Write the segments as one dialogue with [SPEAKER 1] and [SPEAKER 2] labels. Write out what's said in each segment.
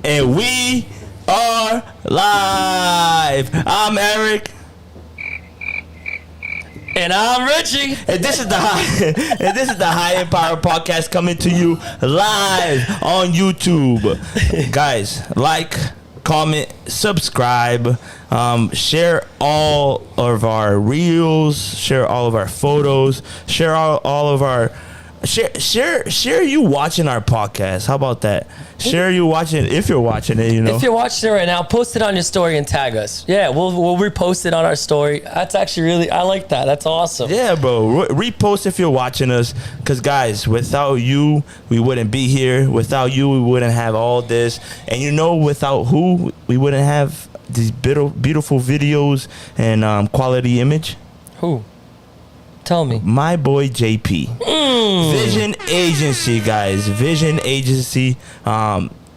[SPEAKER 1] and we are live. I'm Eric.
[SPEAKER 2] And I'm Richie.
[SPEAKER 1] And this is the High End Power Podcast coming to you live on YouTube. Guys, like, comment, subscribe, share all of our reels, share all of our photos, share all of our share you watching our podcast. How about that? Share you watching if you're watching it,
[SPEAKER 2] If you're watching it right now, post it on your story and tag us. Yeah, we'll repost it on our story. That's actually I like that. That's awesome.
[SPEAKER 1] Yeah, bro. Repost if you're watching us. Because, guys, without you, we wouldn't be here. Without you, we wouldn't have all this. And without who, we wouldn't have these beautiful videos and quality image.
[SPEAKER 2] Who? Tell me.
[SPEAKER 1] My boy JP. Vision Agency, guys. Vision Agency.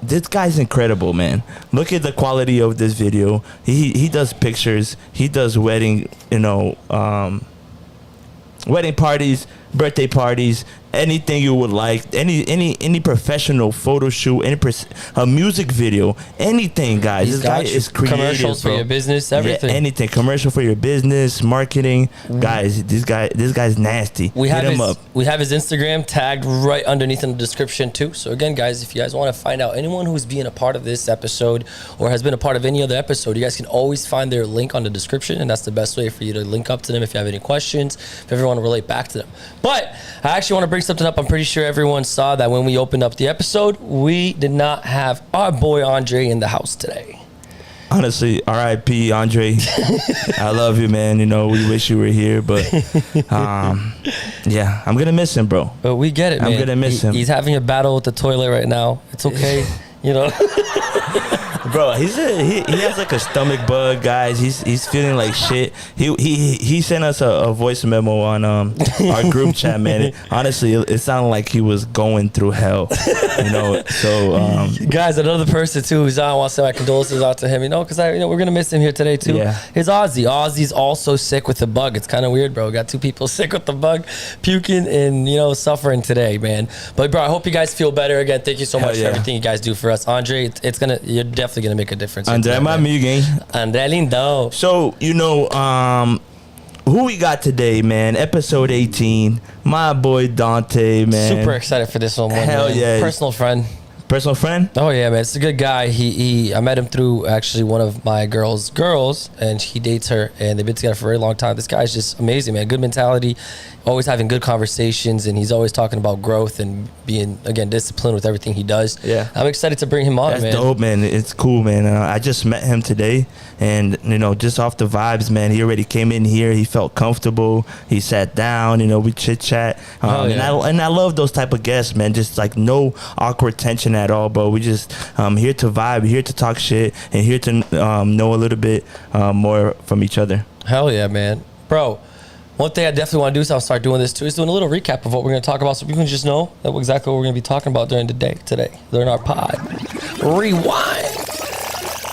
[SPEAKER 1] This guy's incredible, man. Look at the quality of this video. He does pictures. He does wedding parties, birthday parties, anything you would like, any professional photo shoot, a music video, anything, guys. This guy is creative,
[SPEAKER 2] commercials
[SPEAKER 1] bro.
[SPEAKER 2] for your business, everything.
[SPEAKER 1] Yeah, anything, commercial for your business, marketing, guys. This guy's nasty. Hit him up.
[SPEAKER 2] We have his Instagram tagged right underneath in the description too. So again, guys, if you guys want to find out anyone who's being a part of this episode or has been a part of any other episode, you guys can always find their link on the description, and that's the best way for you to link up to them if you have any questions, if you ever want to relate back to them. But I actually want to bring something up. I'm pretty sure everyone saw that when we opened up the episode, we did not have our boy Andre in the house today.
[SPEAKER 1] Honestly, R.I.P. Andre. I love you, man. We wish you were here, but yeah, I'm gonna miss him, bro.
[SPEAKER 2] But we get it, man.
[SPEAKER 1] I'm gonna miss him.
[SPEAKER 2] He's having a battle with the toilet right now. It's okay,
[SPEAKER 1] Bro, he has like a stomach bug, guys. He's feeling like shit. He sent us a voice memo on our group chat, man. Honestly, it sounded like he was going through hell, So
[SPEAKER 2] guys, another person too who's on. I want to say my condolences out to him, because we're gonna miss him here today too.
[SPEAKER 1] Yeah.
[SPEAKER 2] His Ozzy's also sick with the bug. It's kind of weird, bro. We got two people sick with the bug, puking and suffering today, man. But bro, I hope you guys feel better. Again, thank you so much for everything you guys do for us, Andre. You're definitely gonna make a difference.
[SPEAKER 1] Andre, my amigo.
[SPEAKER 2] Andre lindo.
[SPEAKER 1] So, who we got today, man? Episode 18. My boy Dante, man.
[SPEAKER 2] Super excited for this one.
[SPEAKER 1] Hell
[SPEAKER 2] man.
[SPEAKER 1] yeah.
[SPEAKER 2] Personal friend.
[SPEAKER 1] Personal friend?
[SPEAKER 2] Oh yeah, man. It's a good guy. I met him through actually one of my girls, and he dates her, and they've been together for a very long time. This guy's just amazing, man. Good mentality, always having good conversations, and he's always talking about growth and being, again, disciplined with everything he does. Yeah. I'm excited to bring him on, man.
[SPEAKER 1] That's dope, man. It's cool, man. I just met him today, and, just off the vibes, man, he already came in here. He felt comfortable. He sat down, we chit-chat. And I love those type of guests, man. Just, like, no awkward tension at all, bro. We just here to vibe, here to talk shit, and here to know a little bit more from each other.
[SPEAKER 2] Hell yeah, man. Bro, one thing I definitely want to do is I'll start doing this too, is doing a little recap of what we're going to talk about so people can just know exactly what we're going to be talking about during the day today, during our pod. Rewind.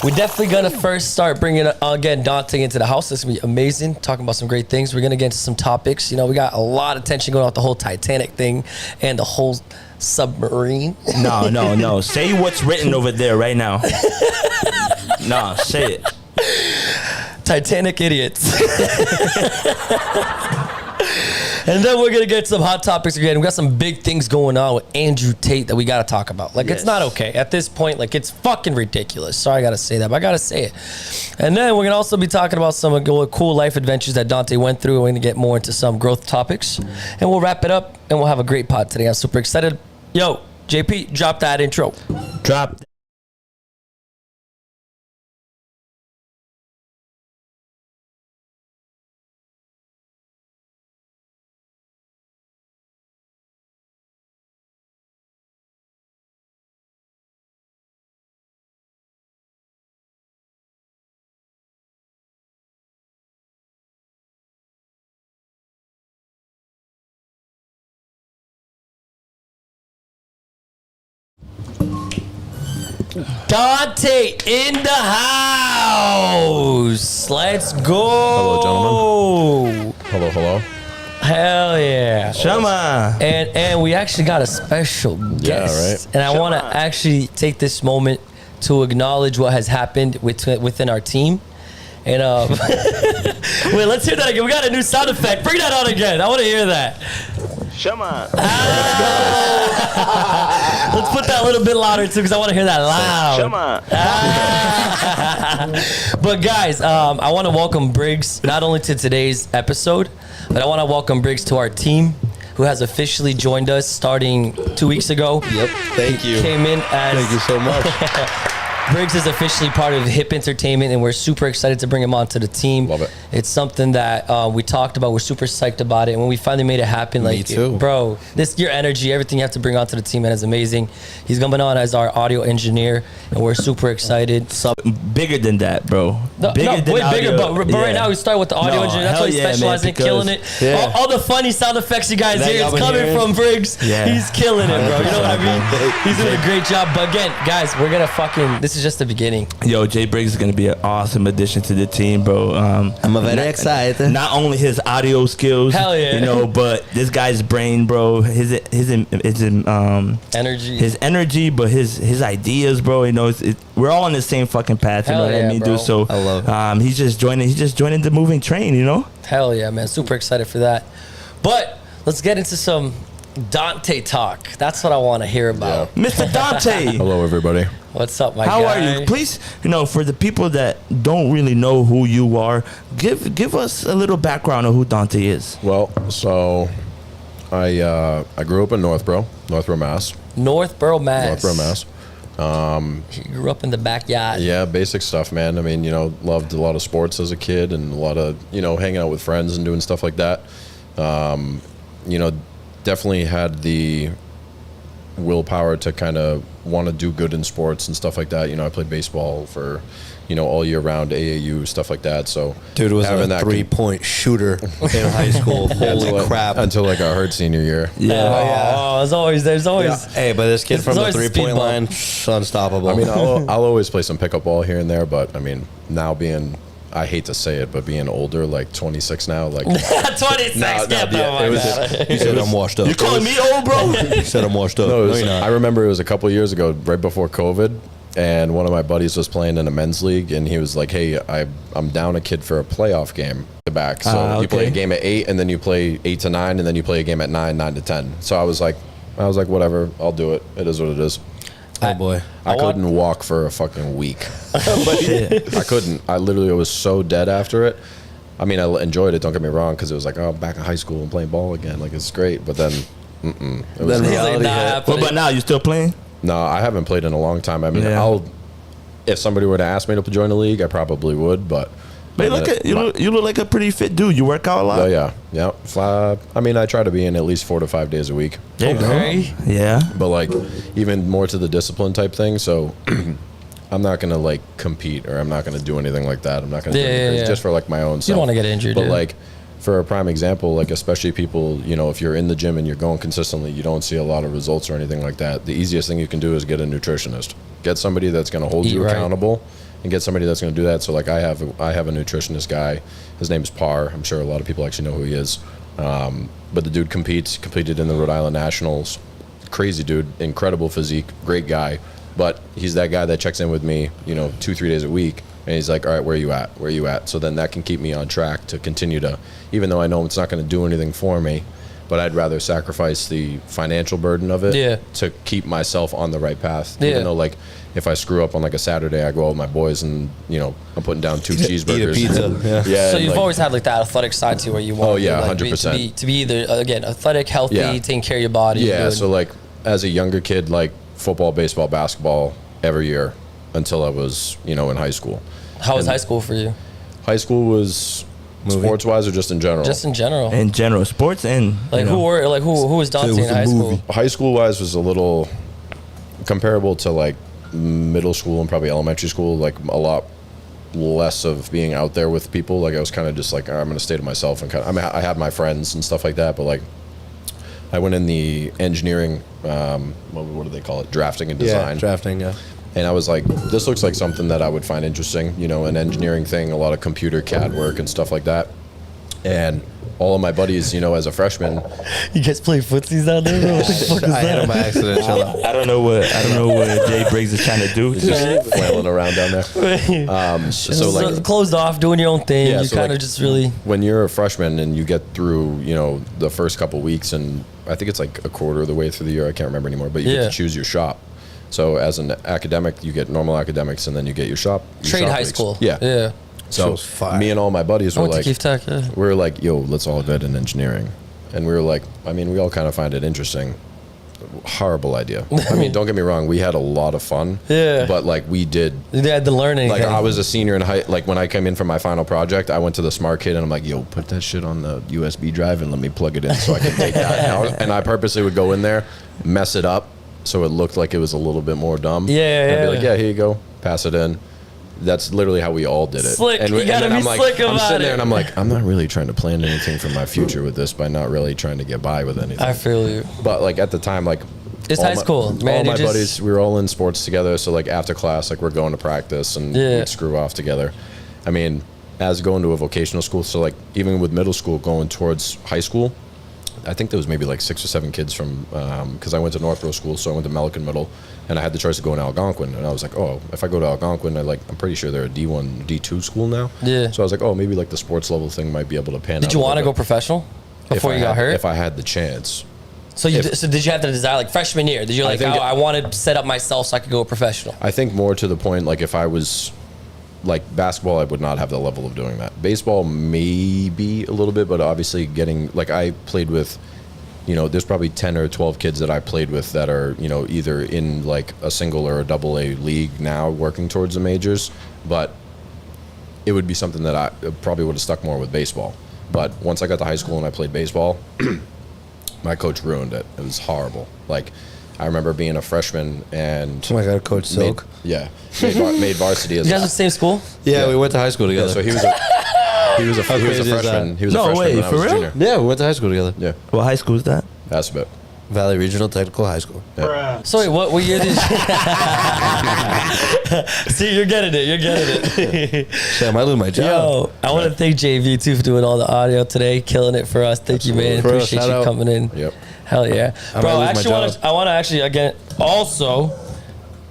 [SPEAKER 2] We're definitely going to first start bringing, again, Dante into the house. This is going to be amazing, talking about some great things. We're going to get into some topics. We got a lot of tension going on with the whole Titanic thing and the whole submarine.
[SPEAKER 1] No. Say what's written over there right now. No, say it.
[SPEAKER 2] Titanic idiots. And then we're going to get some hot topics again. We got some big things going on with Andrew Tate that we got to talk about. It's not okay. At this point, it's fucking ridiculous. Sorry I got to say that, but I got to say it. And then we're going to also be talking about some cool life adventures that Dante went through. We're going to get more into some growth topics. And we'll wrap it up, and we'll have a great pod today. I'm super excited. Yo, JP, drop that intro.
[SPEAKER 1] Drop.
[SPEAKER 2] Dante in the house. Let's go.
[SPEAKER 3] Hello, gentlemen. Hello.
[SPEAKER 2] Hell yeah.
[SPEAKER 1] Shama.
[SPEAKER 2] And we actually got a special guest.
[SPEAKER 1] Yeah, right.
[SPEAKER 2] And I want to actually take this moment to acknowledge what has happened within our team. And wait, let's hear that again. We got a new sound effect. Bring that on again. I want to hear that.
[SPEAKER 1] Shema.
[SPEAKER 2] Let's put that a little bit louder too, because I want to hear that loud.
[SPEAKER 1] Shema.
[SPEAKER 2] But guys, I want to welcome Briggs not only to today's episode, but I want to welcome Briggs to our team, who has officially joined us starting 2 weeks ago.
[SPEAKER 3] Yep. Thank you.
[SPEAKER 2] Came in as
[SPEAKER 3] Thank you so much.
[SPEAKER 2] Briggs is officially part of Hip Entertainment, and we're super excited to bring him onto the team.
[SPEAKER 3] Love it.
[SPEAKER 2] It's something that we talked about. We're super psyched about it, and when we finally made it happen,
[SPEAKER 3] Me too.
[SPEAKER 2] bro, your energy, everything you have to bring onto the team, man, is amazing. He's coming on as our audio engineer, and we're super excited.
[SPEAKER 1] Bigger than that, bro.
[SPEAKER 2] Way bigger, but right now we start with the audio engineer. That's what he specializes in, killing it.
[SPEAKER 3] Yeah.
[SPEAKER 2] All the funny sound effects you guys hear, it's
[SPEAKER 3] y'all
[SPEAKER 2] coming
[SPEAKER 3] been
[SPEAKER 2] from Briggs.
[SPEAKER 1] Yeah.
[SPEAKER 2] He's killing it, bro. You know what I mean? He's doing a great job. But again, guys, we're gonna this is just the beginning.
[SPEAKER 1] Yo, Jay Briggs is gonna be an awesome addition to the team, bro.
[SPEAKER 4] I'm very excited.
[SPEAKER 1] Not only his audio skills,
[SPEAKER 2] Hell yeah.
[SPEAKER 1] you know, but this guy's brain, bro. His
[SPEAKER 2] Energy.
[SPEAKER 1] his energy, but his ideas, bro. You know, we're all on the same fucking path. You
[SPEAKER 2] Hell
[SPEAKER 1] know what
[SPEAKER 2] yeah,
[SPEAKER 1] I mean,
[SPEAKER 2] bro.
[SPEAKER 1] dude? So
[SPEAKER 4] I love it.
[SPEAKER 1] he's just joining the moving train. You know.
[SPEAKER 2] Hell yeah, man. Super excited for that. But let's get into some Dante talk. That's what I want to hear about.
[SPEAKER 1] Mr. Dante.
[SPEAKER 3] Hello, everybody.
[SPEAKER 2] What's up, my
[SPEAKER 1] How
[SPEAKER 2] guy?
[SPEAKER 1] are you? Please, for the people that don't really know who you are, give us a little background of who Dante is.
[SPEAKER 3] Well, so I grew up in Northborough, Mass.
[SPEAKER 2] Northborough, Mass.
[SPEAKER 3] You
[SPEAKER 2] grew up in the backyard.
[SPEAKER 3] Yeah, basic stuff, man. I mean, loved a lot of sports as a kid and a lot of, hanging out with friends and doing stuff like that. Definitely had the willpower to kind of want to do good in sports and stuff like that. I played baseball for, all year round, AAU, stuff like that. So
[SPEAKER 4] Dude was
[SPEAKER 3] having
[SPEAKER 4] a
[SPEAKER 3] that
[SPEAKER 4] 3-point shooter in high school. Holy crap.
[SPEAKER 3] Until I got hurt senior year.
[SPEAKER 2] Oh, there's always.
[SPEAKER 4] Hey, but this kid from the
[SPEAKER 2] always a speed
[SPEAKER 4] 3-point
[SPEAKER 2] bump.
[SPEAKER 4] line, unstoppable.
[SPEAKER 3] I mean, I'll always play some pickup ball here and there, but I mean, now I hate to say it, but being older, like 26 now, like
[SPEAKER 2] 26.
[SPEAKER 4] you said I'm washed up.
[SPEAKER 1] You calling me old, bro?
[SPEAKER 4] You said I'm washed up.
[SPEAKER 3] No,
[SPEAKER 4] No, you're not.
[SPEAKER 3] I remember it was a couple years ago, right before COVID, and one of my buddies was playing in a men's league, and he was like, "Hey, I'm down a kid for a playoff game back. So you play a game at 8, and then you play 8 to 9, and then you play a game at 9 to 10." So I was like, whatever, I'll do it. It is what it is.
[SPEAKER 4] Oh, boy.
[SPEAKER 3] I couldn't walk for a fucking week. I couldn't. I literally was so dead after it. I mean, I enjoyed it, don't get me wrong, because it was like, oh, back in high school and playing ball again. Like, it's great. But then, it was
[SPEAKER 4] Then
[SPEAKER 3] rough.
[SPEAKER 4] reality hit.
[SPEAKER 1] Well, but now you still playing?
[SPEAKER 3] No, I haven't played in a long time. I mean,
[SPEAKER 1] Yeah.
[SPEAKER 3] if somebody were to ask me to join a league, I probably would, but...
[SPEAKER 1] But you look like a pretty fit dude. You work out a lot.
[SPEAKER 3] Oh, yeah. I mean, I try to be in at least 4 to 5 days a week.
[SPEAKER 1] There you
[SPEAKER 2] Okay.
[SPEAKER 1] go. Yeah.
[SPEAKER 3] But, like, even more to the discipline type thing, so... I'm not going to, like, compete, or I'm not going to do anything like that. I'm not going to do anything crazy, just for, like, my own self.
[SPEAKER 2] You don't want to get injured,
[SPEAKER 3] But,
[SPEAKER 2] dude.
[SPEAKER 3] like, for a prime example, like, especially people, if you're in the gym and you're going consistently, you don't see a lot of results or anything like that. The easiest thing you can do is get a nutritionist. Get somebody that's going to hold you accountable, and get somebody that's going to do that. So, like, I have a nutritionist guy. His name is Par. I'm sure a lot of people actually know who he is. But the dude competed in the Rhode Island Nationals. Crazy dude, incredible physique, great guy. But he's that guy that checks in with me, 2-3 days a week. And he's like, all right, where are you at? So then that can keep me on track to continue to, even though I know it's not going to do anything for me, but I'd rather sacrifice the financial burden of it to keep myself on the right path.
[SPEAKER 2] Yeah.
[SPEAKER 3] Even though, like, if I screw up on, like, a Saturday, I go out with my boys and, I'm putting down 2 cheeseburgers.
[SPEAKER 4] Eat a pizza.
[SPEAKER 3] Yeah.
[SPEAKER 2] So
[SPEAKER 3] and,
[SPEAKER 2] you've
[SPEAKER 3] like,
[SPEAKER 2] always had like that athletic side to you where you want
[SPEAKER 3] Oh, yeah,
[SPEAKER 2] to, like,
[SPEAKER 3] 100%.
[SPEAKER 2] to be either, again, athletic, healthy, taking care of your body.
[SPEAKER 3] Yeah,
[SPEAKER 2] good.
[SPEAKER 3] so, like, as a younger kid, like, football, baseball, basketball every year until I was, in high school.
[SPEAKER 2] How was high school for you?
[SPEAKER 3] High school was sports-wise or just in general?
[SPEAKER 2] Just in general.
[SPEAKER 1] In general, sports and
[SPEAKER 2] Like who was Dante in high school?
[SPEAKER 3] High school-wise was a little comparable to, like, middle school and probably elementary school, like, a lot less of being out there with people. Like, I was kind of just like, I'm going to stay to myself. And kind of, I mean, I had my friends and stuff like that, but, like, I went in the engineering, what do they call it? Drafting and design.
[SPEAKER 4] Yeah, drafting, yeah.
[SPEAKER 3] And I was like, this looks like something that I would find interesting, an engineering thing, a lot of computer CAD work and stuff like that. And all of my buddies, you know, as a freshman.
[SPEAKER 2] You guys play footsies down there? Bro? What the fuck is
[SPEAKER 4] I had
[SPEAKER 2] that?
[SPEAKER 4] him by accident. Chill out.
[SPEAKER 1] I don't know what Jay Briggs is trying to do.
[SPEAKER 3] Just flailing around down there. So like
[SPEAKER 2] closed off, doing your own thing.
[SPEAKER 3] Yeah,
[SPEAKER 2] you
[SPEAKER 3] so
[SPEAKER 2] kind of
[SPEAKER 3] like-
[SPEAKER 2] just really.
[SPEAKER 3] when you're a freshman and you get through, you know, the first couple weeks, and I think it's like a quarter of the way through the year, I can't remember anymore, but you get
[SPEAKER 2] Yeah.
[SPEAKER 3] to choose your shop. So as an academic, you get normal academics, and then you get your shop. Your
[SPEAKER 2] Trade
[SPEAKER 3] shop
[SPEAKER 2] high
[SPEAKER 3] weeks.
[SPEAKER 2] school.
[SPEAKER 3] Yeah.
[SPEAKER 2] Yeah.
[SPEAKER 3] So
[SPEAKER 4] was fire.
[SPEAKER 3] me and all my buddies
[SPEAKER 2] I
[SPEAKER 3] were
[SPEAKER 2] went to
[SPEAKER 3] like,
[SPEAKER 2] Keith Tech. Yeah.
[SPEAKER 3] we were like, yo, let's all get in engineering. And we were like, I mean, we all kind of find it interesting. Horrible idea. I mean, don't get me wrong, we had a lot of fun.
[SPEAKER 2] Yeah.
[SPEAKER 3] But like we did,
[SPEAKER 2] They had to learn anything.
[SPEAKER 3] like I was a senior in high, like when I came in for my final project, I went to the smart kid and I'm like, yo, put that shit on the USB drive and let me plug it in so I can take that out. And I purposely would go in there, mess it up so it looked like it was a little bit more dumb.
[SPEAKER 2] Yeah,
[SPEAKER 3] And I'd be
[SPEAKER 2] yeah.
[SPEAKER 3] like, yeah, here you go, pass it in. That's literally how we all did it.
[SPEAKER 2] Slick. You gotta
[SPEAKER 3] then
[SPEAKER 2] be
[SPEAKER 3] I'm like,
[SPEAKER 2] slick
[SPEAKER 3] I'm
[SPEAKER 2] about
[SPEAKER 3] sitting there
[SPEAKER 2] it.
[SPEAKER 3] and I'm like, I'm not really trying to plan anything for my future with this by not really trying to get by with anything.
[SPEAKER 2] I feel you.
[SPEAKER 3] But like at the time, like
[SPEAKER 2] It's
[SPEAKER 3] all
[SPEAKER 2] high school, man.
[SPEAKER 3] All my
[SPEAKER 2] You just-
[SPEAKER 3] buddies, we were all in sports together. So like after class, like we're going to practice and
[SPEAKER 2] Yeah.
[SPEAKER 3] we'd screw off together. I mean, as going to a vocational school, so like even with middle school going towards high school, I think there was maybe like 6 or 7 kids from because I went to Northborough School, so I went to Melican Middle, and I had the choice of going to Algonquin, and I was like, oh, if I go to Algonquin, I'm pretty sure they're a D1, D2 school now.
[SPEAKER 2] Yeah.
[SPEAKER 3] So I was like, oh, maybe like the sports level thing might be able to pan out.
[SPEAKER 2] Did you
[SPEAKER 3] a
[SPEAKER 2] want to
[SPEAKER 3] little
[SPEAKER 2] go
[SPEAKER 3] bit.
[SPEAKER 2] professional before
[SPEAKER 3] If I
[SPEAKER 2] you got
[SPEAKER 3] had-
[SPEAKER 2] hurt?
[SPEAKER 3] If I had the chance.
[SPEAKER 2] So did you have the desire, like freshman year? Did you like,
[SPEAKER 3] think-
[SPEAKER 2] I want to set up myself so I could go professional?
[SPEAKER 3] I think more to the point, like if I was like basketball, I would not have the level of doing that. Baseball, maybe a little bit, but obviously getting like I played with, you know, there's probably 10 or 12 kids that I played with that are, you know, either in like a single or a double A league now working towards the majors, but it would be something that I probably would have stuck more with baseball. But once I got to high school and I played baseball, my coach ruined it. It was horrible. Like, I remember being a freshman and
[SPEAKER 4] Oh my God, Coach
[SPEAKER 3] made,
[SPEAKER 4] Silk.
[SPEAKER 3] yeah, made varsity as
[SPEAKER 2] You guys went to the same school?
[SPEAKER 4] Yeah,
[SPEAKER 3] Yeah.
[SPEAKER 4] we went to high school
[SPEAKER 3] yeah.
[SPEAKER 4] together.
[SPEAKER 3] So he was a
[SPEAKER 4] crazy is that?
[SPEAKER 3] freshman. He was
[SPEAKER 1] No
[SPEAKER 3] a freshman
[SPEAKER 1] way,
[SPEAKER 3] when I
[SPEAKER 1] for
[SPEAKER 3] was a
[SPEAKER 1] real?
[SPEAKER 3] junior.
[SPEAKER 4] Yeah, we went to high school together.
[SPEAKER 3] Yeah,
[SPEAKER 1] What high school is that?
[SPEAKER 3] that's a bit.
[SPEAKER 4] Valley Regional Technical High School.
[SPEAKER 2] So wait, what year did you... See, you're getting it. You're getting it.
[SPEAKER 4] Shit, I might lose my job.
[SPEAKER 2] Yo, I want to thank JV too for doing all the audio today, killing it for us. Thank you, man.
[SPEAKER 3] Absolutely.
[SPEAKER 4] For us,
[SPEAKER 2] Appreciate
[SPEAKER 4] shout
[SPEAKER 2] you
[SPEAKER 4] out.
[SPEAKER 2] coming in.
[SPEAKER 3] Yep.
[SPEAKER 2] Hell yeah,
[SPEAKER 4] I
[SPEAKER 2] bro.
[SPEAKER 4] might
[SPEAKER 2] I
[SPEAKER 4] lose my
[SPEAKER 2] want
[SPEAKER 4] job.
[SPEAKER 2] to. I want to actually again also.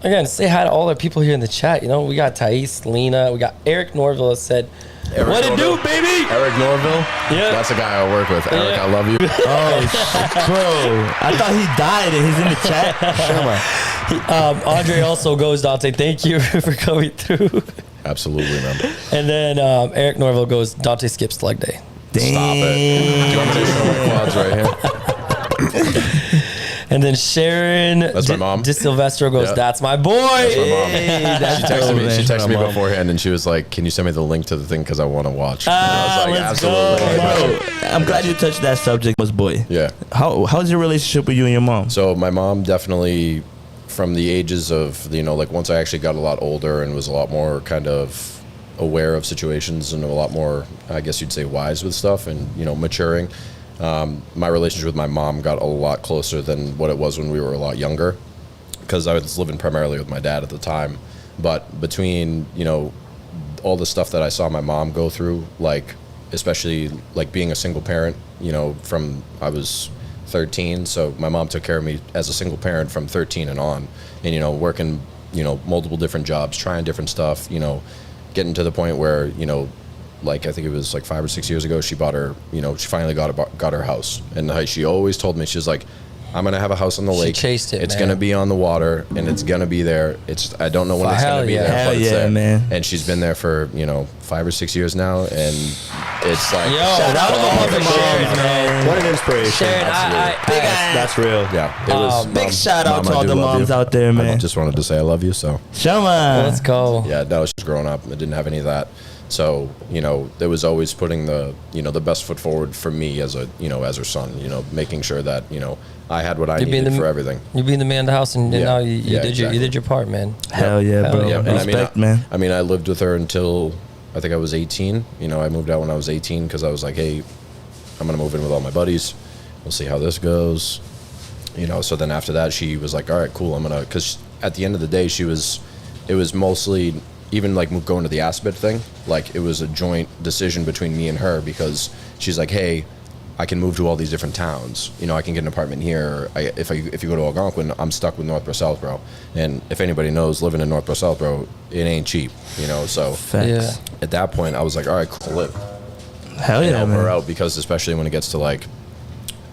[SPEAKER 2] Again, say hi to all the people here in the chat. You know, we got Thais, Lena, we got Eric Norville that said,
[SPEAKER 3] Eric
[SPEAKER 2] "What it
[SPEAKER 3] Norville.
[SPEAKER 2] do, baby?"
[SPEAKER 3] Eric Norville.
[SPEAKER 2] Yeah.
[SPEAKER 3] That's a guy I work with. Eric,
[SPEAKER 2] Yeah.
[SPEAKER 3] I love you.
[SPEAKER 1] Oh, bro. I thought he died and he's in the chat.
[SPEAKER 2] Andre also goes, Dante, thank you for coming through.
[SPEAKER 3] Absolutely, man.
[SPEAKER 2] And then Eric Norville goes, Dante skips leg day.
[SPEAKER 3] Stop it. Do you want me to show my quads right here?
[SPEAKER 2] And then Sharon
[SPEAKER 3] That's my mom.
[SPEAKER 2] DiSilvestro goes,
[SPEAKER 3] Yeah.
[SPEAKER 2] that's my boy.
[SPEAKER 3] That's my mom.
[SPEAKER 1] Hey, that's
[SPEAKER 3] She texted
[SPEAKER 1] dope,
[SPEAKER 3] me.
[SPEAKER 1] man.
[SPEAKER 3] She texted me
[SPEAKER 1] My mom.
[SPEAKER 3] beforehand, and she was like, "Can you send me the link to the thing because I want to watch?" And
[SPEAKER 2] let's go,
[SPEAKER 1] Bro, I'm glad you touched that subject, was boy.
[SPEAKER 3] Yeah.
[SPEAKER 1] How's your relationship with you and your mom?
[SPEAKER 3] So my mom definitely, from the ages of, you know, like once I actually got a lot older and was a lot more kind of aware of situations and a lot more, I guess you'd say, wise with stuff and, you know, maturing. My relationship with my mom got a lot closer than what it was when we were a lot younger, because I was living primarily with my dad at the time. But between, you know, all the stuff that I saw my mom go through, like especially like being a single parent, you know, from I was 13, so my mom took care of me as a single parent from 13 and on, and, you know, working, you know, multiple different jobs, trying different stuff, you know, getting to the point where, you know, like I think it was like 5 or 6 years ago, she bought her, you know, she finally got her house. And she always told me, she was like, I'm gonna have a house on the lake.
[SPEAKER 2] chased it,
[SPEAKER 3] It's
[SPEAKER 2] man.
[SPEAKER 3] gonna be on the water, and it's gonna be there. I don't know when it's
[SPEAKER 2] Hell
[SPEAKER 3] gonna be
[SPEAKER 2] yeah.
[SPEAKER 3] there,
[SPEAKER 1] Hell
[SPEAKER 3] but it's
[SPEAKER 1] yeah,
[SPEAKER 3] there.
[SPEAKER 1] man.
[SPEAKER 3] And she's been there for, you know, 5 or 6 years now, and it's like,
[SPEAKER 2] Yo,
[SPEAKER 1] Shout
[SPEAKER 2] that
[SPEAKER 1] out
[SPEAKER 2] was
[SPEAKER 1] to all
[SPEAKER 2] the
[SPEAKER 1] the
[SPEAKER 2] Sharon,
[SPEAKER 1] moms,
[SPEAKER 2] man.
[SPEAKER 1] man.
[SPEAKER 4] What an inspiration.
[SPEAKER 2] Sharon,
[SPEAKER 4] That's real.
[SPEAKER 3] yeah, it was.
[SPEAKER 1] Big shout out
[SPEAKER 3] Mom,
[SPEAKER 1] to
[SPEAKER 3] I
[SPEAKER 1] all
[SPEAKER 3] do
[SPEAKER 1] the
[SPEAKER 3] love
[SPEAKER 1] moms
[SPEAKER 3] you.
[SPEAKER 1] out there,
[SPEAKER 3] I
[SPEAKER 1] man.
[SPEAKER 3] just wanted to say I love you. So
[SPEAKER 1] Shama.
[SPEAKER 2] Let's go.
[SPEAKER 3] yeah, no, she's growing up. I didn't have any of that. So, you know, there was always putting the, you know, the best foot forward for me as a, you know, as her son, you know, making sure that, you know, I had what I
[SPEAKER 2] You being
[SPEAKER 3] needed
[SPEAKER 2] the-
[SPEAKER 3] for everything.
[SPEAKER 2] You being the man of the house, and
[SPEAKER 3] Yeah.
[SPEAKER 2] now you
[SPEAKER 3] Yeah,
[SPEAKER 2] did
[SPEAKER 3] exactly.
[SPEAKER 2] you did your part, man.
[SPEAKER 1] Hell yeah,
[SPEAKER 2] Hell
[SPEAKER 1] bro.
[SPEAKER 2] yeah, man.
[SPEAKER 1] Respect, man.
[SPEAKER 3] I mean, I lived with her until I think I was 18. You know, I moved out when I was 18 because I was like, hey, I'm going to move in with all my buddies. We'll see how this goes. You know, so then after that, she was like, all right, cool. I'm going to, because at the end of the day, it was mostly even like going to the Aspen thing, like it was a joint decision between me and her, because she's like, hey, I can move to all these different towns. You know, I can get an apartment here. If you go to Algonquin, I'm stuck with Northborough, Southborough. And if anybody knows, living in Northborough, Southborough, it ain't cheap. You know, so at that point, I was like, all right, cool, live.
[SPEAKER 1] Hell yeah,
[SPEAKER 3] help
[SPEAKER 1] man.
[SPEAKER 3] her out, because especially when it gets to like,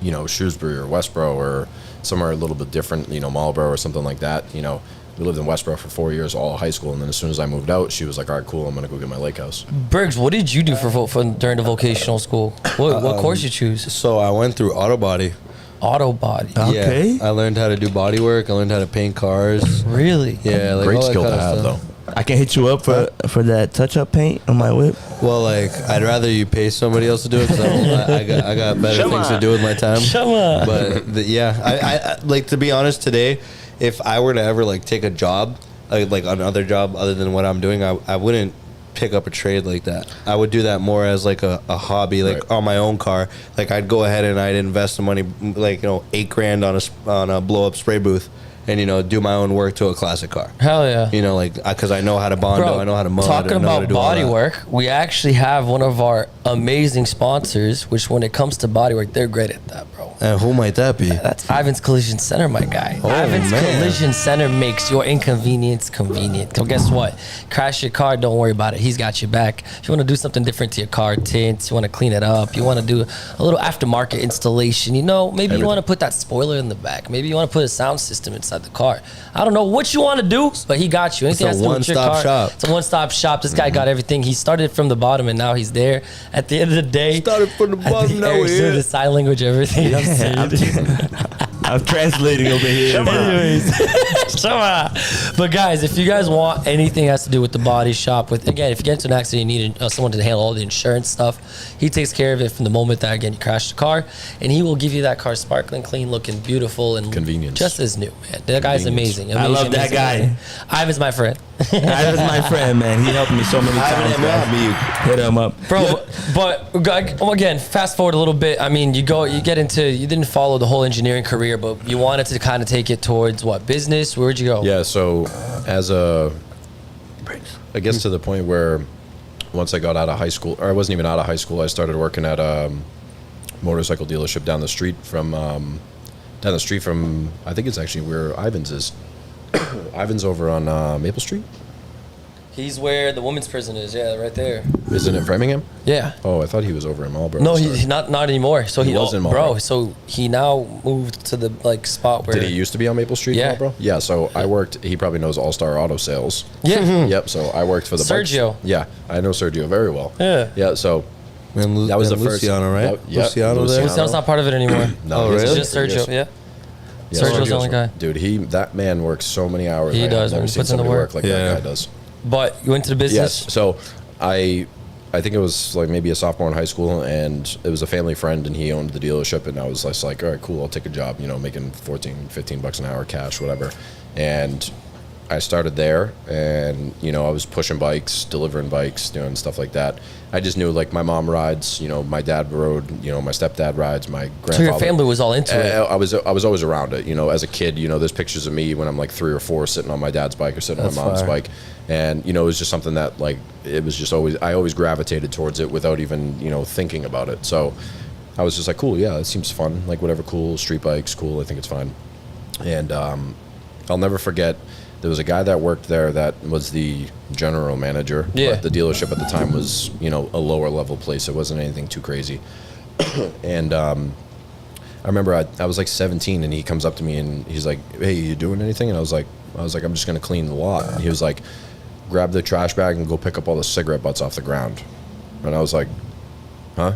[SPEAKER 3] you know, Shrewsbury or Westboro or somewhere a little bit different, you know, Marlborough or something like that. You know, we lived in Westboro for 4 years, all high school, and then as soon as I moved out, she was like, all right, cool, I'm gonna go get my lake house.
[SPEAKER 2] Briggs, what did you do for during the vocational school? What course you choose?
[SPEAKER 4] So I went through auto body.
[SPEAKER 2] Auto body.
[SPEAKER 1] Okay.
[SPEAKER 4] Yeah, I learned how to do body work. I learned how to paint cars.
[SPEAKER 2] Really?
[SPEAKER 4] Yeah, like
[SPEAKER 3] Great
[SPEAKER 4] all that
[SPEAKER 3] skill
[SPEAKER 4] kind
[SPEAKER 3] to
[SPEAKER 4] of
[SPEAKER 3] have,
[SPEAKER 4] stuff.
[SPEAKER 3] though.
[SPEAKER 1] I can hit you up for that touch-up paint on my whip.
[SPEAKER 4] Well, like I'd rather you pay somebody else to do it, because I got better things to do with my time. But I like, to be honest, today, if I were to ever like take a job, like another job other than what I'm doing, I wouldn't pick up a trade like that. I would do that more as like a hobby, like on my own car. Like I'd go ahead and I'd invest the money, like, you know, $8,000 on a blow up spray booth, and, you know, do my own work to a classic car.
[SPEAKER 2] Hell yeah.
[SPEAKER 4] You know, like, because I know how to Bondo,
[SPEAKER 2] Bro,
[SPEAKER 4] I know how to mud.
[SPEAKER 2] talking
[SPEAKER 4] I know how to
[SPEAKER 2] about
[SPEAKER 4] do all
[SPEAKER 2] body
[SPEAKER 4] that.
[SPEAKER 2] work, we actually have one of our amazing sponsors, which when it comes to body work, they're great at that, bro.
[SPEAKER 4] And who might that be?
[SPEAKER 2] That's Ivan's Collision Center, my guy.
[SPEAKER 4] Oh,
[SPEAKER 2] Ivan's
[SPEAKER 4] man.
[SPEAKER 2] Collision Center makes your inconvenience convenient. So guess what? Crash your car, don't worry about it. He's got your back. If you want to do something different to your car tints, you want to clean it up, you want to do a little aftermarket installation, you know, maybe you want to put that spoiler in the back. Maybe you want to put a sound system inside the car. I don't know what you want to do, but he got you. Anything
[SPEAKER 4] It's a
[SPEAKER 2] has to do with your
[SPEAKER 4] one-stop
[SPEAKER 2] car,
[SPEAKER 4] shop.
[SPEAKER 2] it's a one-stop shop. This guy got everything. He started from the bottom and now he's there. At the end of the day,
[SPEAKER 4] Started from the bottom, now we're
[SPEAKER 2] Eric's doing
[SPEAKER 4] here.
[SPEAKER 2] the sign language, everything. I'm saying.
[SPEAKER 1] I'm translating over here.
[SPEAKER 2] Anyways, but guys, if you guys want anything that has to do with the body shop, if you get into an accident, you need someone to handle all the insurance stuff. He takes care of it from the moment that, again, you crash the car, and he will give you that car sparkling clean, looking beautiful, and
[SPEAKER 3] Convenience.
[SPEAKER 2] just as new, man. That guy's amazing.
[SPEAKER 1] I love that guy.
[SPEAKER 2] Ivan's my friend.
[SPEAKER 1] That was my friend, man. He helped me so many times. guys. Hit him up.
[SPEAKER 2] Bro, but again, fast forward a little bit. I mean, you didn't follow the whole engineering career, but you wanted to kind of take it towards what, business? Where'd you go?
[SPEAKER 3] Yeah, so I guess to the point where once I got out of high school, or I wasn't even out of high school, I started working at a motorcycle dealership down the street from I think it's actually where Ivan's is. Ivan's over on Maple Street.
[SPEAKER 2] He's where the women's prison is. Yeah, right there.
[SPEAKER 3] Isn't it Framingham?
[SPEAKER 2] Yeah.
[SPEAKER 3] Oh, I thought he was over in Marlboro.
[SPEAKER 2] No,
[SPEAKER 3] Sorry.
[SPEAKER 2] he's not anymore. So
[SPEAKER 3] He was in Marlboro.
[SPEAKER 2] bro. So he now moved to the spot where.
[SPEAKER 3] Did he used to be on Maple Street,
[SPEAKER 2] Yeah.
[SPEAKER 3] Marlboro? Yeah. So I worked. He probably knows All Star Auto Sales.
[SPEAKER 2] Yeah.
[SPEAKER 3] Yep. So I worked for the
[SPEAKER 2] Sergio.
[SPEAKER 3] Bikes. Yeah, I know Sergio very well.
[SPEAKER 2] Yeah.
[SPEAKER 3] Yeah. So
[SPEAKER 4] And
[SPEAKER 3] that was the first.
[SPEAKER 4] Luciano, right?
[SPEAKER 3] Yeah,
[SPEAKER 4] Luciano there?
[SPEAKER 2] Luciano's not part of it anymore.
[SPEAKER 3] No,
[SPEAKER 4] Oh,
[SPEAKER 3] he's
[SPEAKER 4] really?
[SPEAKER 2] It's just Sergio. Yeah.
[SPEAKER 3] Yeah,
[SPEAKER 2] Sergio's the only guy.
[SPEAKER 3] Dude, that man works so many hours.
[SPEAKER 2] He
[SPEAKER 3] I have
[SPEAKER 2] does,
[SPEAKER 3] never
[SPEAKER 2] man.
[SPEAKER 3] seen
[SPEAKER 2] Puts in the
[SPEAKER 3] somebody
[SPEAKER 2] work.
[SPEAKER 3] work like
[SPEAKER 4] Yeah.
[SPEAKER 3] that guy does.
[SPEAKER 2] But you went to the business.
[SPEAKER 3] Yes. So I think it was like maybe a sophomore in high school, and it was a family friend, and he owned the dealership, and I was just like, all right, cool, I'll take a job, you know, making $14-15 an hour cash, whatever. And I started there, and, you know, I was pushing bikes, delivering bikes, doing stuff like that. I just knew, like, my mom rides, you know, my dad rode, you know, my stepdad rides, my grandfather.
[SPEAKER 2] So your family was all into it.
[SPEAKER 3] I was always around it, you know. As a kid, you know, there's pictures of me when I'm like 3 or 4 sitting on my dad's bike or sitting on my mom's bike, and you know, it was just something that like it was just I always gravitated towards it without even, you know, thinking about it. So I was just like, cool, yeah, it seems fun, like whatever, cool, street bikes, cool, I think it's fine. And I'll never forget, there was a guy that worked there that was the general manager.
[SPEAKER 2] Yeah.
[SPEAKER 3] But the dealership at the time was, you know, a lower level place. It wasn't anything too crazy. And I remember I was like 17, and he comes up to me and he's like, hey, you doing anything? And I was like, I'm just going to clean the lot. And he was like, grab the trash bag and go pick up all the cigarette butts off the ground. And I was like, huh?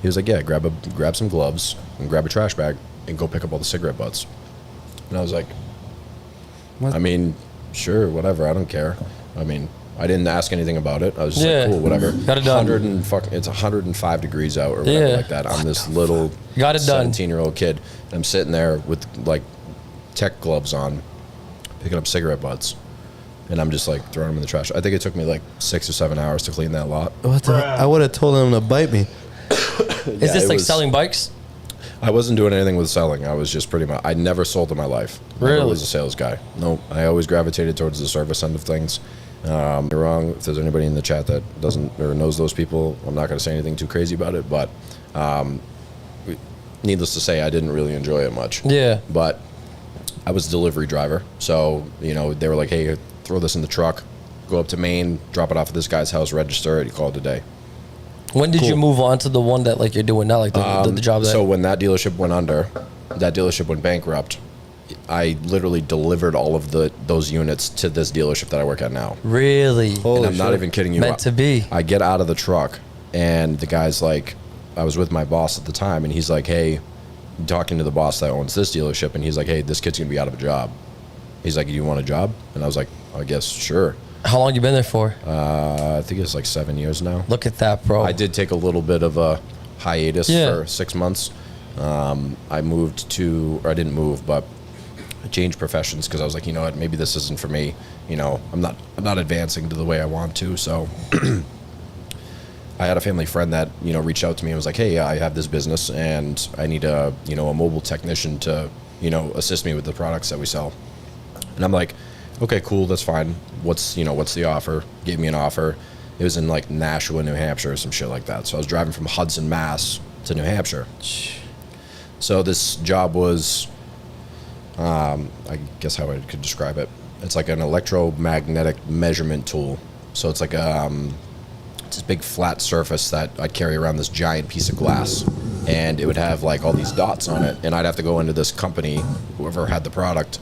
[SPEAKER 3] He was like, yeah, grab some gloves and grab a trash bag and go pick up all the cigarette butts. And I was like,
[SPEAKER 4] What?
[SPEAKER 3] I mean, sure, whatever, I don't care. I mean, I didn't ask anything about it. I was just like, cool, whatever.
[SPEAKER 2] Got it done.
[SPEAKER 3] It's 105 degrees out or whatever like that. I'm this little
[SPEAKER 2] Got it done.
[SPEAKER 3] 17-year-old kid. I'm sitting there with like tech gloves on, picking up cigarette butts, and I'm just like throwing them in the trash. I think it took me like 6 or 7 hours to clean that lot.
[SPEAKER 4] What the? I would have told him to bite me.
[SPEAKER 2] Is this like selling bikes?
[SPEAKER 3] I wasn't doing anything with selling. I was just pretty much, I never sold in my life. Never
[SPEAKER 2] Really?
[SPEAKER 3] was a sales guy. No, I always gravitated towards the service end of things. You're wrong. If there's anybody in the chat that doesn't or knows those people, I'm not going to say anything too crazy about it. But needless to say, I didn't really enjoy it much.
[SPEAKER 2] Yeah.
[SPEAKER 3] But I was a delivery driver, so they were like, "Hey, throw this in the truck, go up to Maine, drop it off at this guy's house, register it." He called it a day.
[SPEAKER 2] When did you move on to the one that like you're doing now, like the job that?
[SPEAKER 3] So when that dealership went under, that dealership went bankrupt. I literally delivered all of those units to this dealership that I work at now.
[SPEAKER 2] Really?
[SPEAKER 3] And I'm not even kidding you.
[SPEAKER 2] Meant to be.
[SPEAKER 3] I get out of the truck, and the guy's like, I was with my boss at the time, and he's like, "Hey," talking to the boss that owns this dealership, and he's like, "Hey, this kid's gonna be out of a job." He's like, "Do you want a job?" And I was like, "I guess sure."
[SPEAKER 2] How long you been there for?
[SPEAKER 3] I think it's like 7 years now.
[SPEAKER 2] Look at that, bro.
[SPEAKER 3] I did take a little bit of a hiatus for 6 months. I moved to, or I didn't move, but I changed professions because I was like, you know what, maybe this isn't for me. I'm not advancing to the way I want to. So I had a family friend that reached out to me and was like, "Hey, I have this business and I need a mobile technician to assist me with the products that we sell." And I'm like, "Okay, cool, that's fine. What's the offer?" Gave me an offer. It was in like Nashua, New Hampshire, or some shit like that. So I was driving from Hudson, Mass, to New Hampshire. So this job was, I guess how I could describe it. It's like an electromagnetic measurement tool. So it's like it's this big flat surface that I'd carry around this giant piece of glass, and it would have like all these dots on it, and I'd have to go into this company, whoever had the product,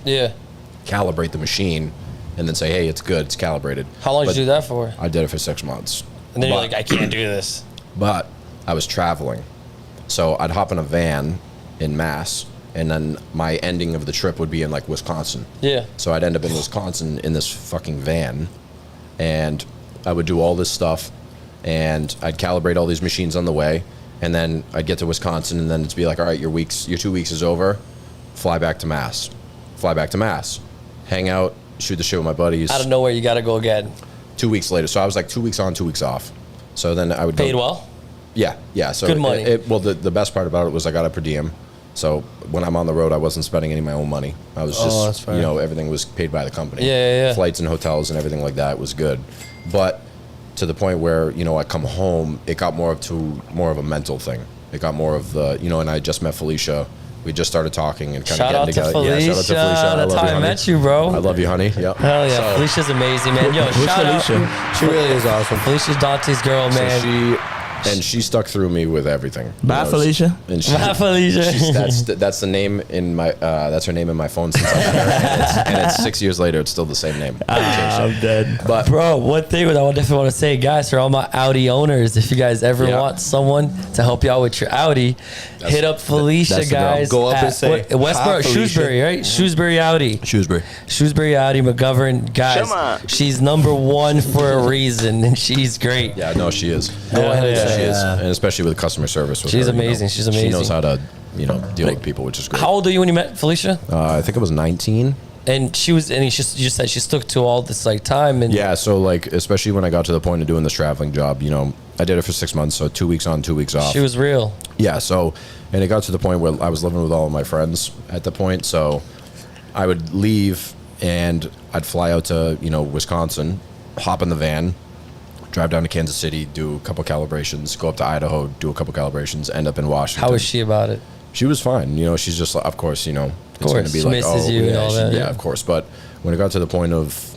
[SPEAKER 3] calibrate the machine, and then say, "Hey, it's good, it's calibrated."
[SPEAKER 2] How long did you do that for?
[SPEAKER 3] I did it for 6 months.
[SPEAKER 2] And then you're like, "I can't do this."
[SPEAKER 3] But I was traveling, so I'd hop in a van in Mass, and then my ending of the trip would be in like Wisconsin.
[SPEAKER 2] Yeah.
[SPEAKER 3] So I'd end up in Wisconsin in this fucking van, and I would do all this stuff, and I'd calibrate all these machines on the way, and then I'd get to Wisconsin, and then it'd be like, "All right, your 2 weeks is over. Fly back to Mass. Hang out, shoot the shit with my buddies."
[SPEAKER 2] Out of nowhere, you got to go again.
[SPEAKER 3] 2 weeks later. So I was like 2 weeks on, 2 weeks off. So then I would
[SPEAKER 2] Paid well?
[SPEAKER 3] Yeah. So
[SPEAKER 2] good money.
[SPEAKER 3] The best part about it was I got a per diem. So when I'm on the road, I wasn't spending any of my own money. I was just, everything was paid by the company.
[SPEAKER 2] Yeah.
[SPEAKER 3] Flights and hotels and everything like that was good. But to the point where, I come home, it got more of a mental thing. It got more of the, and I just met Felicia. We just started talking and kind of getting together.
[SPEAKER 2] Felicia.
[SPEAKER 3] Yeah, shout out to Felicia.
[SPEAKER 2] That's how I met you, bro.
[SPEAKER 3] I love you, honey. Yep.
[SPEAKER 2] Hell yeah.
[SPEAKER 3] So,
[SPEAKER 2] Felicia's amazing, man. Yo, shout
[SPEAKER 1] Felicia?
[SPEAKER 2] out.
[SPEAKER 4] She really is awesome.
[SPEAKER 2] Felicia's Dante's girl, man.
[SPEAKER 3] So she stuck through me with everything.
[SPEAKER 1] Bye, Felicia.
[SPEAKER 3] And
[SPEAKER 2] Bye, Felicia.
[SPEAKER 3] That's the name in my that's her name in my phone since I met her, and it's 6 years later. It's still the same name.
[SPEAKER 1] I'm dead.
[SPEAKER 3] But
[SPEAKER 2] bro, one thing that I definitely want to say, guys, for all my Audi owners, if you guys ever want someone to help you out with your Audi, hit up Felicia,
[SPEAKER 3] that's the girl.
[SPEAKER 2] guys.
[SPEAKER 4] Go up and say,
[SPEAKER 2] Westboro, Shrewsbury, right? Shrewsbury Audi. Shrewsbury Audi, McGovern. Guys, she's number one for a reason, and she's great.
[SPEAKER 3] yeah, no, she is.
[SPEAKER 2] Go ahead and
[SPEAKER 3] She
[SPEAKER 2] say.
[SPEAKER 3] is, and especially with customer service. With
[SPEAKER 2] She's
[SPEAKER 3] her,
[SPEAKER 2] amazing. She's amazing.
[SPEAKER 3] She knows how to deal with people, which is great.
[SPEAKER 2] How old are you when you met Felicia?
[SPEAKER 3] I think I was 19.
[SPEAKER 2] And she was, and you just said she stuck to all this like time. And
[SPEAKER 3] Yeah, so like especially when I got to the point of doing this traveling job, I did it for 6 months, so 2 weeks on, 2 weeks off.
[SPEAKER 2] she was real.
[SPEAKER 3] Yeah, so, and it got to the point where I was living with all of my friends at the point, so I would leave and I'd fly out to, Wisconsin, hop in the van, drive down to Kansas City, do a couple calibrations, go up to Idaho, do a couple calibrations, end up in Washington.
[SPEAKER 2] How was she about it?
[SPEAKER 3] She was fine. She's just, of course, it's going to be
[SPEAKER 2] She
[SPEAKER 3] like,
[SPEAKER 2] misses you and all that,
[SPEAKER 3] yeah,
[SPEAKER 2] yeah.
[SPEAKER 3] of course. But when it got to the point of,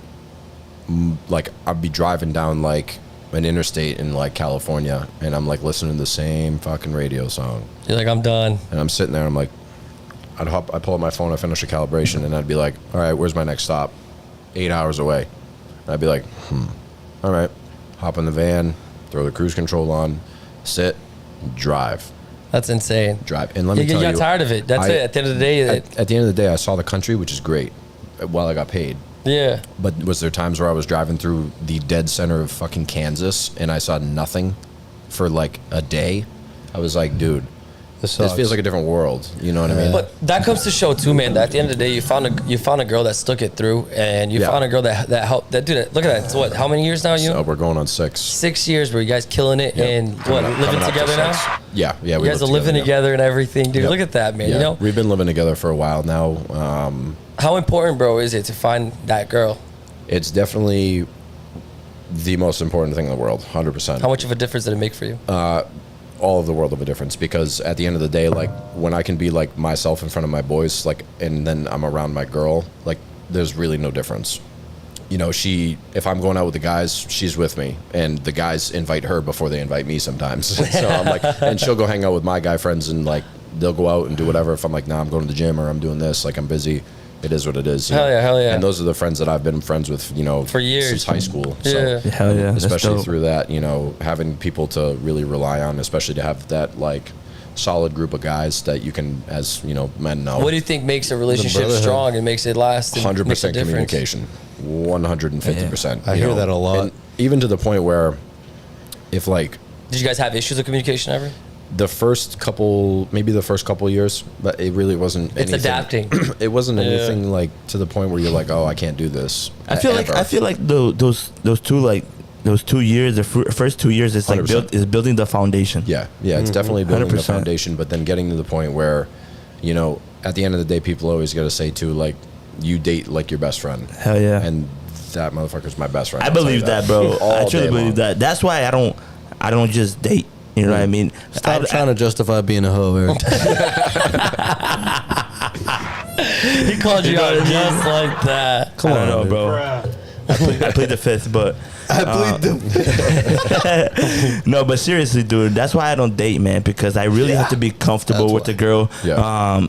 [SPEAKER 3] like, I'd be driving down, like, an interstate in, like, California, and I'm, like, listening to the same fucking radio song.
[SPEAKER 2] You're like, I'm done.
[SPEAKER 3] And I'm sitting there, I'm like, I'd pull up my phone, I finish a calibration, and I'd be like, all right, where's my next stop? 8 hours away. And I'd be like, all right. Hop in the van, throw the cruise control on, sit, drive.
[SPEAKER 2] That's insane.
[SPEAKER 3] Drive. And let me
[SPEAKER 2] You
[SPEAKER 3] tell you.
[SPEAKER 2] got tired of it. That's it. At the end of the day.
[SPEAKER 3] At the end of the day, I saw the country, which is great, while I got paid.
[SPEAKER 2] Yeah.
[SPEAKER 3] But was there times where I was driving through the dead center of fucking Kansas and I saw nothing for like a day? I was like, dude, this feels like a different world. You know what I mean?
[SPEAKER 2] But that comes to show too, man. That at the end of the day, you found a girl that stuck it through, and you found a girl that helped. That dude, look at that. It's what? How many years now?
[SPEAKER 3] So we're going on 6.
[SPEAKER 2] 6 years. Where you guys killing it, and living together now?
[SPEAKER 3] Yeah.
[SPEAKER 2] You guys are living together and everything, dude.
[SPEAKER 3] Yep.
[SPEAKER 2] Look at that, man.
[SPEAKER 3] Yeah. We've been living together for a while now.
[SPEAKER 2] How important, bro, is it to find that girl?
[SPEAKER 3] It's definitely The most important thing in the world, 100%.
[SPEAKER 2] How much of a difference did it make for you?
[SPEAKER 3] All of the world of a difference, because at the end of the day, like when I can be like myself in front of my boys, like, and then I'm around my girl, like there's really no difference. You know, if I'm going out with the guys, she's with me, and the guys invite her before they invite me sometimes. So I'm like, and she'll go hang out with my guy friends, and like they'll go out and do whatever. If I'm like, nah, I'm going to the gym, or I'm doing this, like I'm busy. It is what it is.
[SPEAKER 2] Hell yeah.
[SPEAKER 3] And those are the friends that I've been friends with, you know,
[SPEAKER 2] for years,
[SPEAKER 3] since high school.
[SPEAKER 2] Yeah.
[SPEAKER 3] So,
[SPEAKER 1] hell yeah.
[SPEAKER 3] especially through that, you know, having people to really rely on, especially to have that like solid group of guys that you can, as you know, men know.
[SPEAKER 2] What do you think makes a relationship strong and makes it last?
[SPEAKER 3] 100% communication. 150%.
[SPEAKER 4] I hear that a lot.
[SPEAKER 3] And even to the point where, if like,
[SPEAKER 2] did you guys have issues with communication ever?
[SPEAKER 3] the first couple years, but it really wasn't anything.
[SPEAKER 2] It's adapting.
[SPEAKER 3] It wasn't anything like to the point where you're like, oh, I can't do this.
[SPEAKER 1] I feel like those 2 years, the first 2 years, it's like
[SPEAKER 3] 100%.
[SPEAKER 1] building the foundation.
[SPEAKER 3] Yeah, it's definitely building
[SPEAKER 1] 100%.
[SPEAKER 3] the foundation, but then getting to the point where, you know, at the end of the day, people always got to say too, like, you date like your best friend.
[SPEAKER 1] Hell yeah.
[SPEAKER 3] And that motherfucker's my best friend.
[SPEAKER 1] I believe that, bro. I truly believe
[SPEAKER 3] long.
[SPEAKER 1] that. That's why I don't just date. You know what I mean?
[SPEAKER 4] Stop trying to justify being a hoe, Eric.
[SPEAKER 2] He called you out just like that.
[SPEAKER 1] Come on, bro. I plead the fifth, but no, but seriously, dude, that's why I don't date, man, because I really have to be comfortable with the girl.
[SPEAKER 3] Yeah.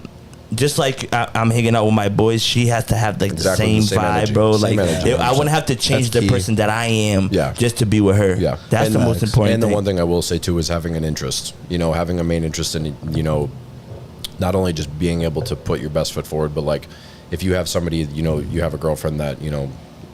[SPEAKER 1] Just like I'm hanging out with my boys, she has to have like the same vibe,
[SPEAKER 3] energy.
[SPEAKER 1] bro.
[SPEAKER 3] Same
[SPEAKER 1] Like
[SPEAKER 3] energy.
[SPEAKER 1] I wouldn't have to change the person that I am just to be with her.
[SPEAKER 3] Yeah,
[SPEAKER 1] that's the most important
[SPEAKER 3] thing. And
[SPEAKER 1] thing.
[SPEAKER 3] the one thing I will say too is having an interest. You know, having a main interest in, you know, not only just being able to put your best foot forward, but like if you have somebody, you know, you have a girlfriend that, you know,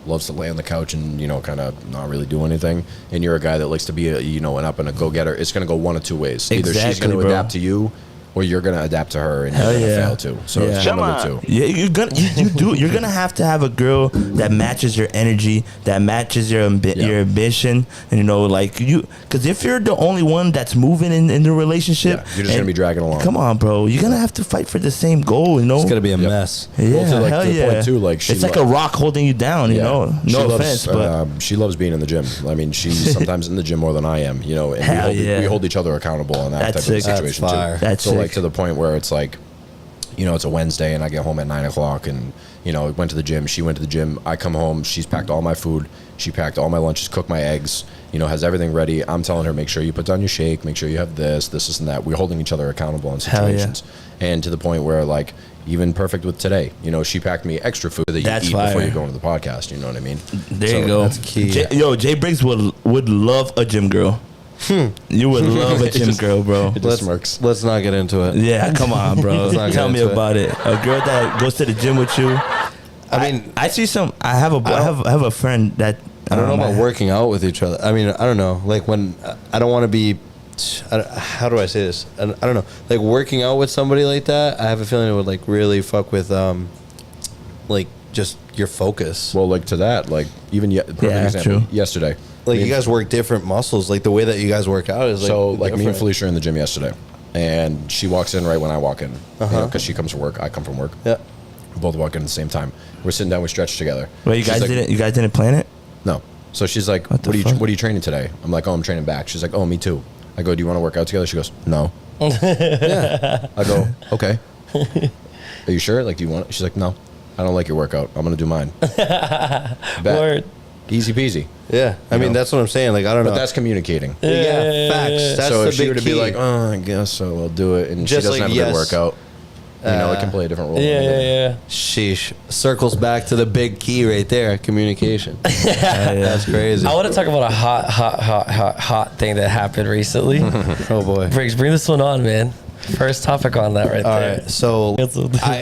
[SPEAKER 3] loves to lay on the couch and, you know, kind of not really do anything, and you're a guy that likes to be a, you know, an up and a go-getter, it's going to go one of two ways. Either she's going to adapt to you, or you're gonna adapt to her and you're gonna fail too. So it's one of the two.
[SPEAKER 1] Yeah, you're gonna have to have a girl that matches your energy, that matches your ambition, and you know, like because if you're the only one that's moving in the relationship,
[SPEAKER 3] you're just gonna be dragging along.
[SPEAKER 1] Come on, bro, you're gonna have to fight for the same goal. You know,
[SPEAKER 4] It's gonna be a mess.
[SPEAKER 1] Yeah,
[SPEAKER 3] well,
[SPEAKER 1] hell
[SPEAKER 3] to the
[SPEAKER 1] yeah.
[SPEAKER 3] point too, like
[SPEAKER 1] it's like a rock holding you down. You know, no offense, but
[SPEAKER 3] she loves being in the gym. I mean, she's sometimes in the gym more than I am. You know, and we hold each other accountable on that type of situation too.
[SPEAKER 1] That's
[SPEAKER 3] so like to the point where it's like, you know, it's a Wednesday and I get home at 9 o'clock and, you know, went to the gym. She went to the gym. I come home. She's packed all my food. She packed all my lunches, cooked my eggs, you know, has everything ready. I'm telling her, make sure you put down your shake. Make sure you have this, and that. We're holding each other accountable in situations. And to the point where, like, even perfect with today, you know, she packed me extra food that you eat before you go into the podcast. You know what I mean?
[SPEAKER 1] There you go.
[SPEAKER 4] That's key.
[SPEAKER 1] Jay Briggs would love a gym girl. You would love a gym girl, bro.
[SPEAKER 4] Let's not get into it.
[SPEAKER 1] Yeah, come on, bro. Tell me about it. A girl that goes to the gym with you.
[SPEAKER 4] I mean,
[SPEAKER 1] I see some. I have a friend that
[SPEAKER 4] I don't know about working out with each other. I mean, I don't know. Like when I don't want to be. How do I say this? I don't know. Like working out with somebody like that, I have a feeling it would like really fuck with like just your focus.
[SPEAKER 3] Well, like to that, like even perfect example, yesterday.
[SPEAKER 4] Like you guys work different muscles. Like the way that you guys work out is like
[SPEAKER 3] so. Like
[SPEAKER 4] different.
[SPEAKER 3] me and Felicia are in the gym yesterday, and she walks in right when I walk in, because she comes from work. I come from work.
[SPEAKER 4] Yeah,
[SPEAKER 3] we both walk in at the same time. We're sitting down. We stretch together.
[SPEAKER 1] Wait, you guys didn't plan it?
[SPEAKER 3] No. So she's like, "What are you training today?" I'm like, "Oh, I'm training back." She's like, "Oh, me too." I go, "Do you want to work out together?" She goes, "No." Yeah. I go, "Okay." Are you sure? Like, do you want it? She's like, "No, I don't like your workout. I'm gonna do mine."
[SPEAKER 2] Word.
[SPEAKER 3] Easy peasy.
[SPEAKER 4] Yeah, I mean that's what I'm saying. Like I don't know.
[SPEAKER 3] But that's communicating.
[SPEAKER 4] Yeah, facts. That's
[SPEAKER 3] so
[SPEAKER 4] the
[SPEAKER 3] if she
[SPEAKER 4] big
[SPEAKER 3] were to
[SPEAKER 4] key.
[SPEAKER 3] be like, "Oh, I guess so, I'll do it," and
[SPEAKER 4] Just
[SPEAKER 3] she doesn't
[SPEAKER 4] like,
[SPEAKER 3] have a good workout, you know, it can play a different role.
[SPEAKER 2] Yeah.
[SPEAKER 4] Sheesh. Circles back to the big key right there, communication. That's crazy.
[SPEAKER 2] I want to talk about a hot thing that happened recently.
[SPEAKER 4] Oh boy.
[SPEAKER 2] Briggs, bring this one on, man. First topic on that right
[SPEAKER 4] All
[SPEAKER 2] there.
[SPEAKER 4] right, so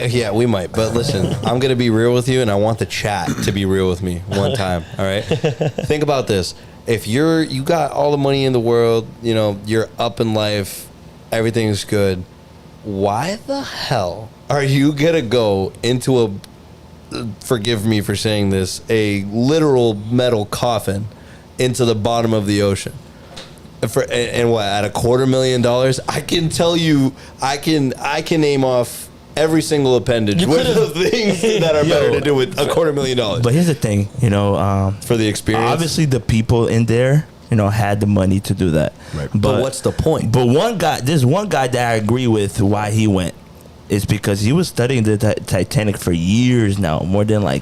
[SPEAKER 4] yeah, we might, but listen, I'm gonna be real with you, and I want the chat to be real with me one time. All right, think about this: if you got all the money in the world, you know, you're up in life, everything's good. Why the hell are you gonna go into a? Forgive me for saying this: a literal metal coffin into the bottom of the ocean. And what, at $250,000? I can tell you, I can name off every single appendage with the things that are better to do with $250,000.
[SPEAKER 1] But here's the thing,
[SPEAKER 4] for the experience.
[SPEAKER 1] Obviously, the people in there, had the money to do that.
[SPEAKER 3] Right.
[SPEAKER 4] But what's the point?
[SPEAKER 1] But there's one guy that I agree with why he went. It's because he was studying the Titanic for years now, more than I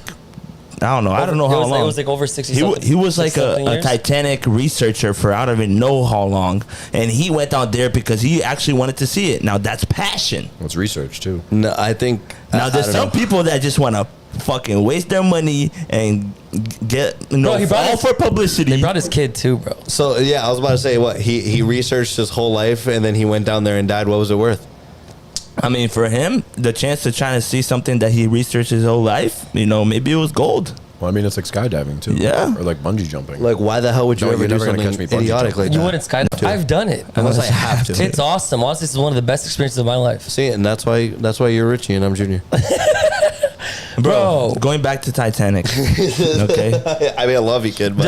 [SPEAKER 1] don't know how long.
[SPEAKER 2] It was over 60.
[SPEAKER 1] He was like a Titanic researcher for I don't even know how long, and he went out there because he actually wanted to see it. Now that's passion.
[SPEAKER 3] It's research too.
[SPEAKER 4] No, I think
[SPEAKER 1] now there's some people that just want to fucking waste their money and get all for publicity.
[SPEAKER 2] He brought his kid too, bro.
[SPEAKER 4] So yeah, I was about to say what he researched his whole life and then he went down there and died. What was it worth?
[SPEAKER 1] I mean, for him, the chance to try to see something that he researched his whole life, maybe it was gold.
[SPEAKER 3] Well, I mean, it's like skydiving too.
[SPEAKER 1] Yeah.
[SPEAKER 3] Or like bungee jumping.
[SPEAKER 4] Like, why the hell would you ever do something idiotic like that?
[SPEAKER 2] You wouldn't skydive. I've done it.
[SPEAKER 4] Unless I have to.
[SPEAKER 2] It's awesome. Honestly, this is one of the best experiences of my life.
[SPEAKER 4] See, and that's why you're Richie and I'm Junior.
[SPEAKER 1] Bro, going back to Titanic. Okay.
[SPEAKER 4] I mean, I love you, kid. But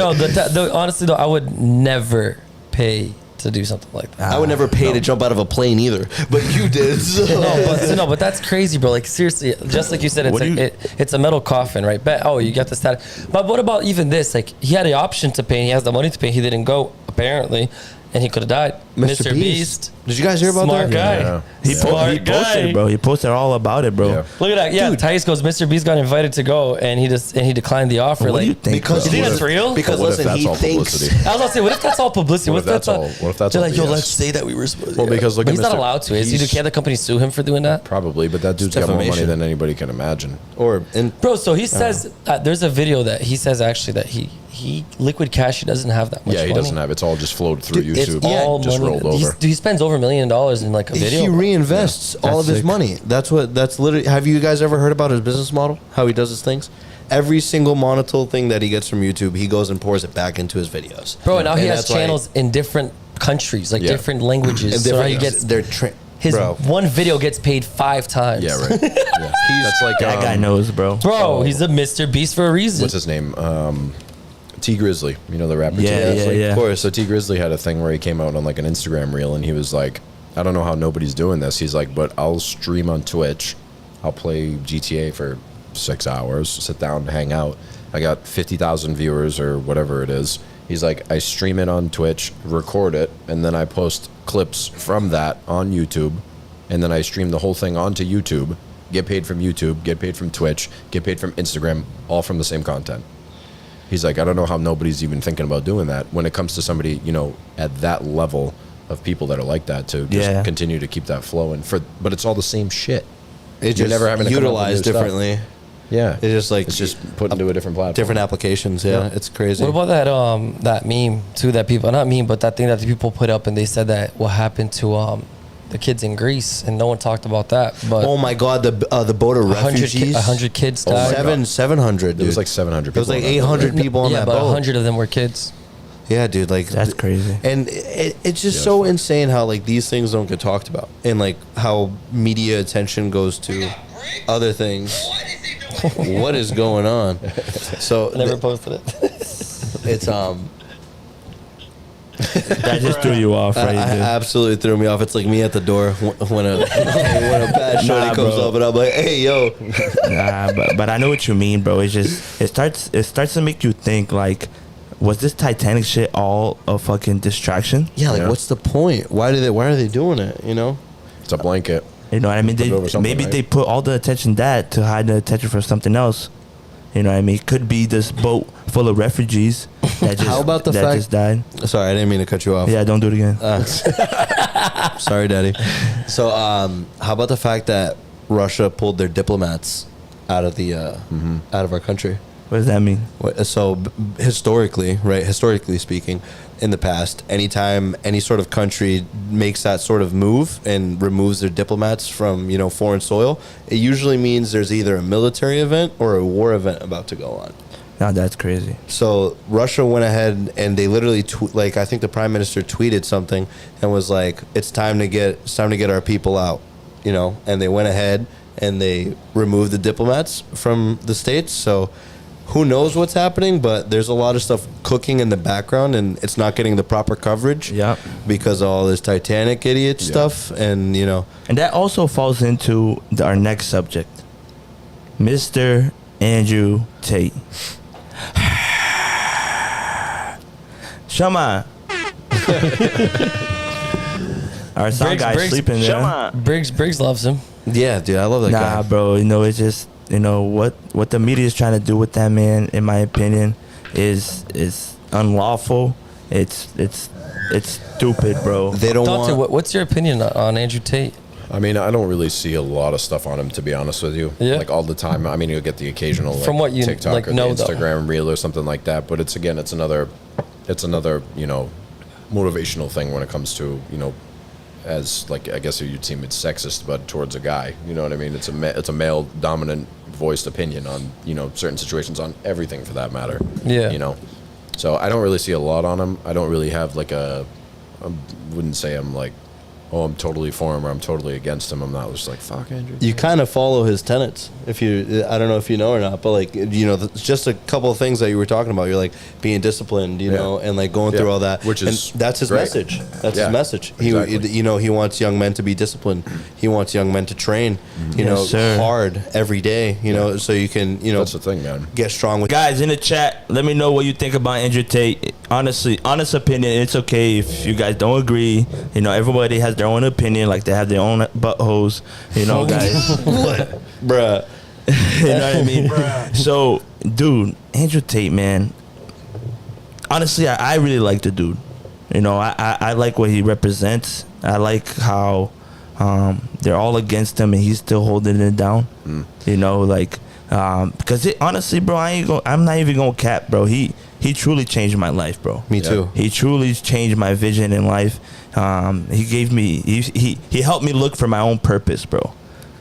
[SPEAKER 2] Honestly, though, I would never pay to do something like that.
[SPEAKER 4] I would never pay to jump out of a plane either, but you did. So.
[SPEAKER 2] but that's crazy, bro. Like seriously, just like you said, it's a metal coffin, right? You got the status. But what about even this? Like he had the option to pay, and he has the money to pay. He didn't go apparently, and he could have died. Mr. Beast.
[SPEAKER 4] Did you guys hear about
[SPEAKER 2] Smart
[SPEAKER 4] that?
[SPEAKER 2] Guy.
[SPEAKER 3] Yeah.
[SPEAKER 1] He posted, bro. He posted all about it, bro.
[SPEAKER 3] Yeah.
[SPEAKER 2] Look at that. Yeah, Thais goes, Mr. Beast got invited to go, and he declined the offer.
[SPEAKER 1] What do you think?
[SPEAKER 4] Because
[SPEAKER 2] you think that's real?
[SPEAKER 4] Because
[SPEAKER 3] what if
[SPEAKER 4] listen,
[SPEAKER 3] that's
[SPEAKER 4] he
[SPEAKER 3] all
[SPEAKER 4] thinks.
[SPEAKER 3] publicity?
[SPEAKER 2] I was gonna say, what if that's all publicity?
[SPEAKER 3] What if that's all
[SPEAKER 2] They're like, yo,
[SPEAKER 3] BS?
[SPEAKER 2] let's say that we were supposed.
[SPEAKER 3] Well, because look
[SPEAKER 2] but
[SPEAKER 3] at
[SPEAKER 2] he's not
[SPEAKER 3] Mr.
[SPEAKER 2] allowed to. Can't the company sue him for doing that?
[SPEAKER 3] Probably, but that dude's got more money
[SPEAKER 4] defamation.
[SPEAKER 3] than anybody can imagine.
[SPEAKER 2] Bro, so he says there's a video that he says actually that he liquid cash. He doesn't have that much.
[SPEAKER 3] Yeah, he
[SPEAKER 2] money.
[SPEAKER 3] doesn't have. It's all just flowed through
[SPEAKER 2] Dude, it's
[SPEAKER 3] YouTube.
[SPEAKER 2] all
[SPEAKER 3] just
[SPEAKER 2] money.
[SPEAKER 3] rolled over.
[SPEAKER 2] He spends over $1 million in like a video.
[SPEAKER 4] He reinvests all of his
[SPEAKER 1] sick.
[SPEAKER 4] money. That's literally. Have you guys ever heard about his business model? How he does his things? Every single monetary thing that he gets from YouTube, he goes and pours it back into his videos.
[SPEAKER 2] Bro, and now he has
[SPEAKER 4] that's why-
[SPEAKER 2] channels in different countries, like different languages.
[SPEAKER 4] And
[SPEAKER 2] So now he
[SPEAKER 4] different-
[SPEAKER 2] gets his one video gets paid 5 times.
[SPEAKER 3] Yeah, right. Yeah. That's like
[SPEAKER 1] That guy knows, bro.
[SPEAKER 2] Bro, he's a Mr. Beast for a reason.
[SPEAKER 3] what's his name? T Grizzly. You know the rapper T
[SPEAKER 1] Yeah,
[SPEAKER 3] Grizzly?
[SPEAKER 1] yeah.
[SPEAKER 3] Of course. So T Grizzly had a thing where he came out on like an Instagram reel and he was like, I don't know how nobody's doing this. He's like, but I'll stream on Twitch. I'll play GTA for 6 hours, sit down, hang out. I got 50,000 viewers or whatever it is. He's like, I stream it on Twitch, record it, and then I post clips from that on YouTube, and then I stream the whole thing onto YouTube, get paid from YouTube, get paid from Twitch, get paid from Instagram, all from the same content. He's like, I don't know how nobody's even thinking about doing that when it comes to somebody, at that level of people that are like that to just continue to keep that flowing. But it's all the same shit.
[SPEAKER 4] It's just
[SPEAKER 3] never having to come up with
[SPEAKER 4] utilized
[SPEAKER 3] new stuff.
[SPEAKER 4] differently.
[SPEAKER 3] Yeah.
[SPEAKER 4] It's
[SPEAKER 3] just put into a different platform.
[SPEAKER 4] Different applications. Yeah, it's crazy.
[SPEAKER 2] What about that meme too that people not meme but that thing that the people put up and they said that what happened to the kids in Greece and no one talked about that. But
[SPEAKER 4] oh my God, the boat of refugees.
[SPEAKER 2] 100 kids died.
[SPEAKER 4] 700.
[SPEAKER 3] There was like 700 people.
[SPEAKER 4] There was like 800 people on that boat.
[SPEAKER 2] 100 of them were kids.
[SPEAKER 4] Yeah, dude, like
[SPEAKER 1] that's crazy.
[SPEAKER 4] And it's just so insane how like these things don't get talked about, and like how media attention goes to other things. What is going on? So
[SPEAKER 2] I never posted it.
[SPEAKER 4] It's
[SPEAKER 1] That just threw you off, right?
[SPEAKER 4] I absolutely threw me off. It's like me at the door when a bad shorty comes up, and I'm like, "Hey, yo."
[SPEAKER 1] Nah, but I know what you mean, bro. It's just it starts to make you think like, was this Titanic shit all a fucking distraction?
[SPEAKER 4] Yeah, like what's the point? Why are they doing it?
[SPEAKER 3] It's a blanket.
[SPEAKER 1] You know what I mean? Maybe they put all the attention to hide the attention for something else. You know what I mean? It could be this boat full of refugees that just,
[SPEAKER 4] how about the fact,
[SPEAKER 1] just died.
[SPEAKER 4] Sorry, I didn't mean to cut you off.
[SPEAKER 1] Yeah, don't do it again.
[SPEAKER 4] Sorry, Daddy. So, how about the fact that Russia pulled their diplomats out of the out of our country?
[SPEAKER 1] What does that mean?
[SPEAKER 4] So historically speaking, in the past, anytime any sort of country makes that sort of move and removes their diplomats from foreign soil, it usually means there's either a military event or a war event about to go on.
[SPEAKER 1] No, that's crazy.
[SPEAKER 4] So Russia went ahead and they literally I think the prime minister tweeted something and was like, it's time to get our people out, and they went ahead and they removed the diplomats from the states. So who knows what's happening, but there's a lot of stuff cooking in the background, and it's not getting the proper coverage.
[SPEAKER 1] Yeah.
[SPEAKER 4] Because of all this Titanic idiot stuff, and you know.
[SPEAKER 1] And that also falls into our next subject, Mr. Andrew Tate. Shama. Our sound guy's sleeping there.
[SPEAKER 2] Briggs loves him.
[SPEAKER 4] Yeah, dude, I love that guy.
[SPEAKER 1] Nah, bro, it's just, what the media is trying to do with that man, in my opinion, is unlawful. It's stupid, bro.
[SPEAKER 4] They don't
[SPEAKER 2] Dante,
[SPEAKER 4] want.
[SPEAKER 2] what's your opinion on Andrew Tate?
[SPEAKER 3] I mean, I don't really see a lot of stuff on him, to be honest with you.
[SPEAKER 2] Yeah.
[SPEAKER 3] Like all the time. I mean, you'll get the occasional
[SPEAKER 2] From what you,
[SPEAKER 3] TikTok
[SPEAKER 2] like,
[SPEAKER 3] or
[SPEAKER 2] know,
[SPEAKER 3] the Instagram reel or something like that. But it's another motivational thing when it comes to, as like, I guess you'd seem it's sexist, but towards a guy. You know what I mean? It's a male dominant voiced opinion on, certain situations, on everything for that matter.
[SPEAKER 2] Yeah.
[SPEAKER 3] So I don't really see a lot on him. I don't really have like I wouldn't say I'm like, oh, I'm totally for him or I'm totally against him. I'm not just like, fuck Andrew.
[SPEAKER 4] You kind of follow his tenets. I don't know if you know or not, but like, just a couple of things that you were talking about. You're like being disciplined, and like going through all that.
[SPEAKER 3] Which is
[SPEAKER 4] and that's his
[SPEAKER 3] great.
[SPEAKER 4] message. That's his message.
[SPEAKER 3] Exactly.
[SPEAKER 4] He wants young men to be disciplined. He wants young men to train, hard every day, so you can,
[SPEAKER 3] that's the thing, man.
[SPEAKER 4] get strong with.
[SPEAKER 1] Guys, in the chat, let me know what you think about Andrew Tate. Honestly, honest opinion, it's okay if you guys don't agree. Everybody has their own opinion, like they have their own buttholes, guys.
[SPEAKER 4] What? Bruh.
[SPEAKER 1] You know what I mean? So, dude, Andrew Tate, man. Honestly, I really like the dude. I like what he represents. I like how they're all against him and he's still holding it down. Because honestly, bro, I'm not even gonna cap, bro. He truly changed my life, bro.
[SPEAKER 4] Me too.
[SPEAKER 1] He truly changed my vision in life. He gave me, he helped me look for my own purpose, bro.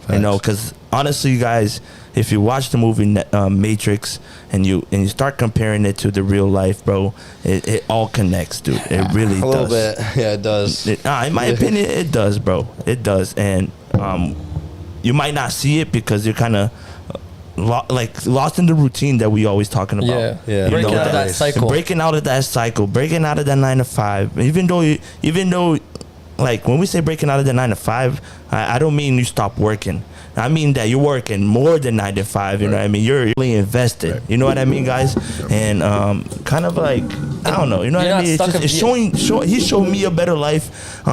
[SPEAKER 4] Facts.
[SPEAKER 1] Because honestly, guys, if you watch the movie Matrix and you start comparing it to the real life, bro, it all connects, dude. It really does.
[SPEAKER 4] A little bit. Yeah, it does.
[SPEAKER 1] In my opinion, it does, bro. It does. And you might not see it because you're kind of lost in the routine that we always talking about.
[SPEAKER 4] Yeah.
[SPEAKER 2] Breaking out of that cycle.
[SPEAKER 1] Breaking out of that 9 to 5. Even though, like when we say breaking out of the 9 to 5, I don't mean you stop working. I mean that you're working more than 9 to 5. You know what I mean? You're really invested. Right. You know what I mean, guys? And kind of like, I don't know. You know what I mean? It's showing. He showed me a better life.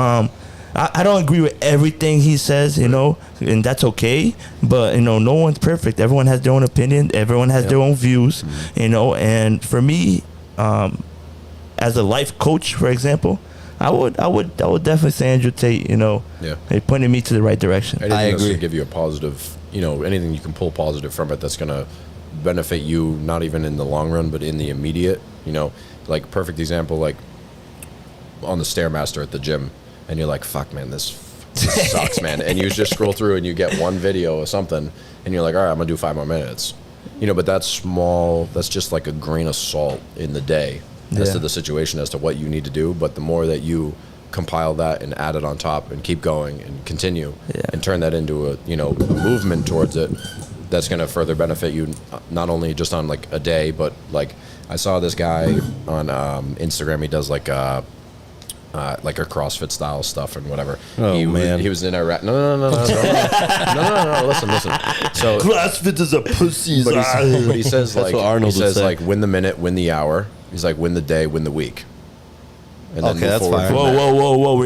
[SPEAKER 1] I don't agree with everything he says, and that's okay. But no one's perfect. Everyone has their own opinion. Everyone has their own views, And for me, as a life coach, for example, I would definitely say Andrew Tate. He pointed me to the right direction.
[SPEAKER 3] Anything
[SPEAKER 4] I agree.
[SPEAKER 3] that's gonna give you a positive, anything you can pull positive from it that's gonna benefit you, not even in the long run, but in the immediate. Like perfect example, like on the Stairmaster at the gym. And you're like, fuck, man, this sucks, man. And you just scroll through and you get one video or something, and you're like, all right, I'm going to do 5 more minutes. But that's small. That's just like a grain of salt in the day as to the situation, as to what you need to do. But the more that you compile that and add it on top and keep going and continue and turn that into a movement towards it, that's going to further benefit you, not only just on like a day, but like I saw this guy on Instagram. He does like a CrossFit style stuff and whatever.
[SPEAKER 4] Oh, man.
[SPEAKER 3] He was in Iraq. No. Listen. So
[SPEAKER 4] CrossFit is a pussy.
[SPEAKER 3] But he says
[SPEAKER 4] That's what Arnold would say.
[SPEAKER 3] like win the minute, win the hour. He's like win the day, win the week. And then
[SPEAKER 4] Okay, that's fine.
[SPEAKER 1] Whoa.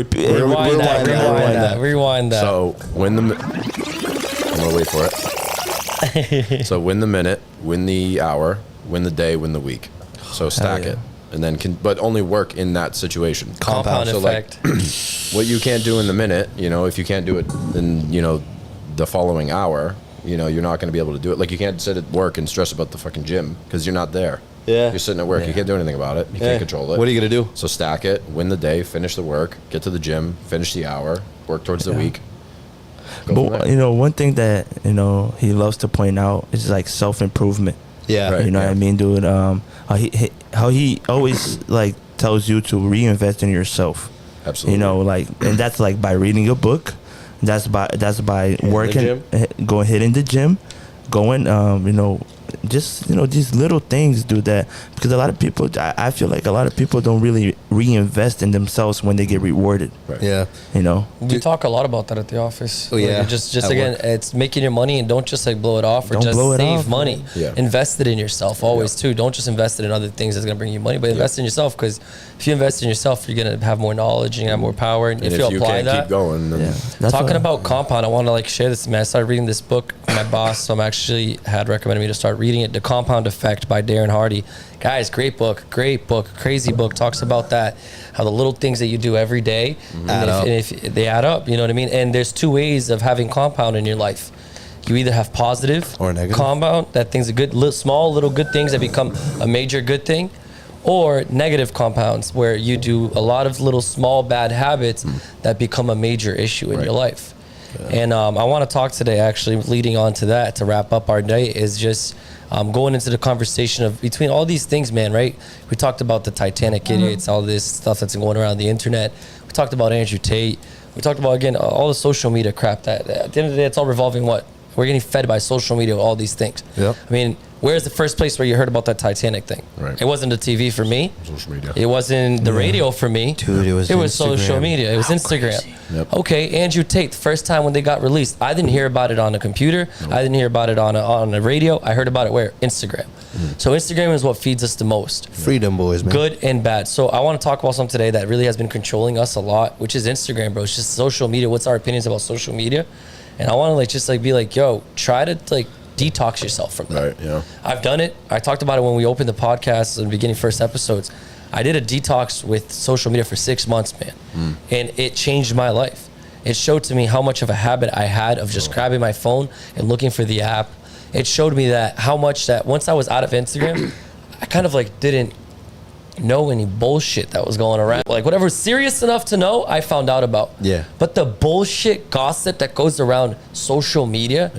[SPEAKER 1] Rewind
[SPEAKER 2] that.
[SPEAKER 3] So win the. I'm gonna wait for it. So win the minute, win the hour, win the day, win the week. So stack it. And then but only work in that situation.
[SPEAKER 2] Compound
[SPEAKER 3] so
[SPEAKER 2] effect.
[SPEAKER 3] Like, what you can't do in the minute, if you can't do it in, the following hour, you're not going to be able to do it. Like you can't sit at work and stress about the fucking gym because you're not there.
[SPEAKER 4] Yeah.
[SPEAKER 3] You're sitting at work. You can't do anything about it. You can't control it.
[SPEAKER 4] What are you going to do?
[SPEAKER 3] So stack it, win the day, finish the work, get to the gym, finish the hour, work towards the week.
[SPEAKER 1] But one thing that he loves to point out is like self-improvement.
[SPEAKER 4] Yeah.
[SPEAKER 3] Right.
[SPEAKER 1] You know what I mean, dude? How he always like tells you to reinvest in yourself.
[SPEAKER 3] Absolutely.
[SPEAKER 1] And that's like by reading a book. That's by working, hitting the gym, going, just these little things do that, because a lot of people, I feel like a lot of people don't really reinvest in themselves when they get rewarded.
[SPEAKER 3] Right.
[SPEAKER 4] Yeah.
[SPEAKER 2] We talk a lot about that at the office.
[SPEAKER 4] Oh, yeah.
[SPEAKER 2] Just again, it's making your money, and don't just like blow it off, or
[SPEAKER 1] Don't
[SPEAKER 2] just
[SPEAKER 1] blow it
[SPEAKER 2] save
[SPEAKER 1] off,
[SPEAKER 2] money.
[SPEAKER 3] Yeah.
[SPEAKER 2] Invest it in yourself always too. Don't just invest it in other things that's gonna bring you money, but invest in yourself, because if you invest in yourself, you're gonna have more knowledge and you have more power. And if you apply
[SPEAKER 3] can't
[SPEAKER 2] that,
[SPEAKER 3] keep going, then
[SPEAKER 2] talking about compound, I want to like share this, man. I started reading this book. My boss, had recommended me to start reading it. The Compound Effect by Darren Hardy. Guys, great book, crazy book. Talks about that, how the little things that you do every day, and if they add up, you know what I mean? And there's two ways of having compound in your life. You either have positive
[SPEAKER 4] or negative
[SPEAKER 2] compound, that things are good, small little good things that become a major good thing, or negative compounds where you do a lot of little small bad habits that become a major issue in your life. Yeah. And I want to talk today, actually, leading on to that, to wrap up our day, is just going into the conversation of between all these things, man, right? We talked about the Titanic idiots, all this stuff that's going around the internet. We talked about Andrew Tate. We talked about, again, all the social media crap that at the end of the day, it's all revolving what? We're getting fed by social media, all these things.
[SPEAKER 4] Yep.
[SPEAKER 2] I mean, where's the first place where you heard about that Titanic thing?
[SPEAKER 3] Right.
[SPEAKER 2] It wasn't the TV for me.
[SPEAKER 3] Social media.
[SPEAKER 2] It wasn't the radio for me.
[SPEAKER 4] Dude, it was
[SPEAKER 2] social media. It was Instagram.
[SPEAKER 3] Yep.
[SPEAKER 2] Okay, Andrew Tate, the first time when they got released, I didn't hear about it on a computer. Nope. I didn't hear about it on a radio. I heard about it where? Instagram. So Instagram is what feeds us the most.
[SPEAKER 4] Freedom boys, man.
[SPEAKER 2] Good and bad. So I want to talk about something today that really has been controlling us a lot, which is Instagram, bro. It's just social media. What's our opinions about social media? And I want to be like, yo, try to detox yourself from that.
[SPEAKER 3] Right, yeah.
[SPEAKER 2] I've done it. I talked about it when we opened the podcast in the beginning, first episodes. I did a detox with social media for 6 months, man. And it changed my life. It showed to me how much of a habit I had of just grabbing my phone and looking for the app. It showed me that how much that once I was out of Instagram, I kind of didn't know any bullshit that was going around. Whatever was serious enough to know, I found out about.
[SPEAKER 4] Yeah.
[SPEAKER 2] But the bullshit gossip that goes around social media,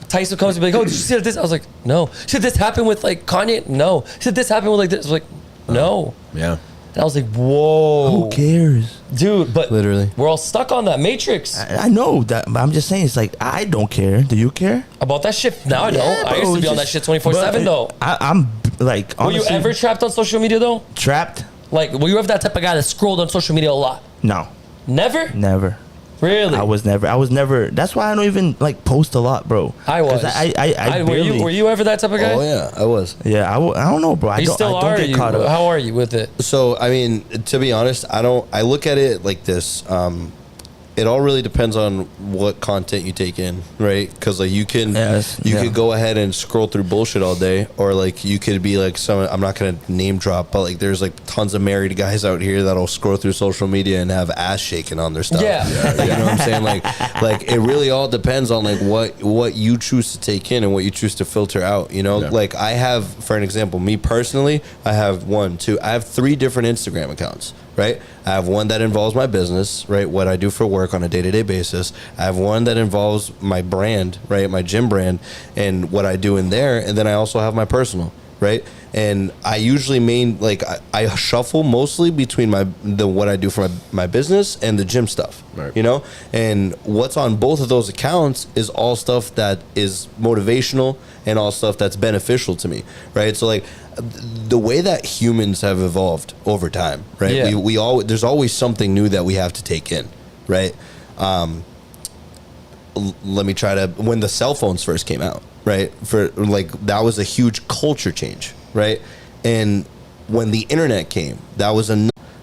[SPEAKER 2] Tyson comes to be like, oh, did you see this? I was like, no. Should this happen with Kanye? No. Should this happen with this? I was like, no.
[SPEAKER 3] Yeah.
[SPEAKER 2] And I was like, whoa.
[SPEAKER 1] Who cares?
[SPEAKER 2] Dude, but
[SPEAKER 4] literally,
[SPEAKER 2] we're all stuck on that matrix.
[SPEAKER 1] I know that, but I'm just saying, it's I don't care. Do you care?
[SPEAKER 2] About that shit? Now I don't. I used to be on that shit 24/7 though.
[SPEAKER 1] I'm honestly,
[SPEAKER 2] were you ever trapped on social media though?
[SPEAKER 1] Trapped?
[SPEAKER 2] Were you ever that type of guy that scrolled on social media a lot?
[SPEAKER 1] No.
[SPEAKER 2] Never?
[SPEAKER 1] Never.
[SPEAKER 2] Really?
[SPEAKER 1] I was never. That's why I don't even post a lot, bro.
[SPEAKER 2] I was.
[SPEAKER 1] I barely,
[SPEAKER 2] were you ever that type of guy?
[SPEAKER 4] Oh yeah, I was.
[SPEAKER 1] Yeah, I don't know, bro. I don't get caught up.
[SPEAKER 2] How are you with it?
[SPEAKER 4] So I mean, to be honest, I look at it like this. It all really depends on what content you take in, right? Because you could go ahead and scroll through bullshit all day, or you could be I'm not gonna name drop, but there's tons of married guys out here that'll scroll through social media and have ass shaking on their stuff.
[SPEAKER 2] Yeah.
[SPEAKER 4] You know what I'm saying? It really all depends on what you choose to take in and what you choose to filter out. You know, I have, for an example, me personally, I have 3 different Instagram accounts. Right? I have one that involves my business, right? What I do for work on a day-to-day basis. I have one that involves my brand, right? My gym brand and what I do in there. And then I also have my personal, right? And I usually I shuffle mostly between what I do for my business and the gym stuff, right. You know? And what's on both of those accounts is all stuff that is motivational and all stuff that's beneficial to me, right? So the way that humans have evolved over time, right? Yeah. There's always something new that we have to take in, right? Let me try to, when the cell phones first came out, right? That was a huge culture change, right? And when the internet came, that was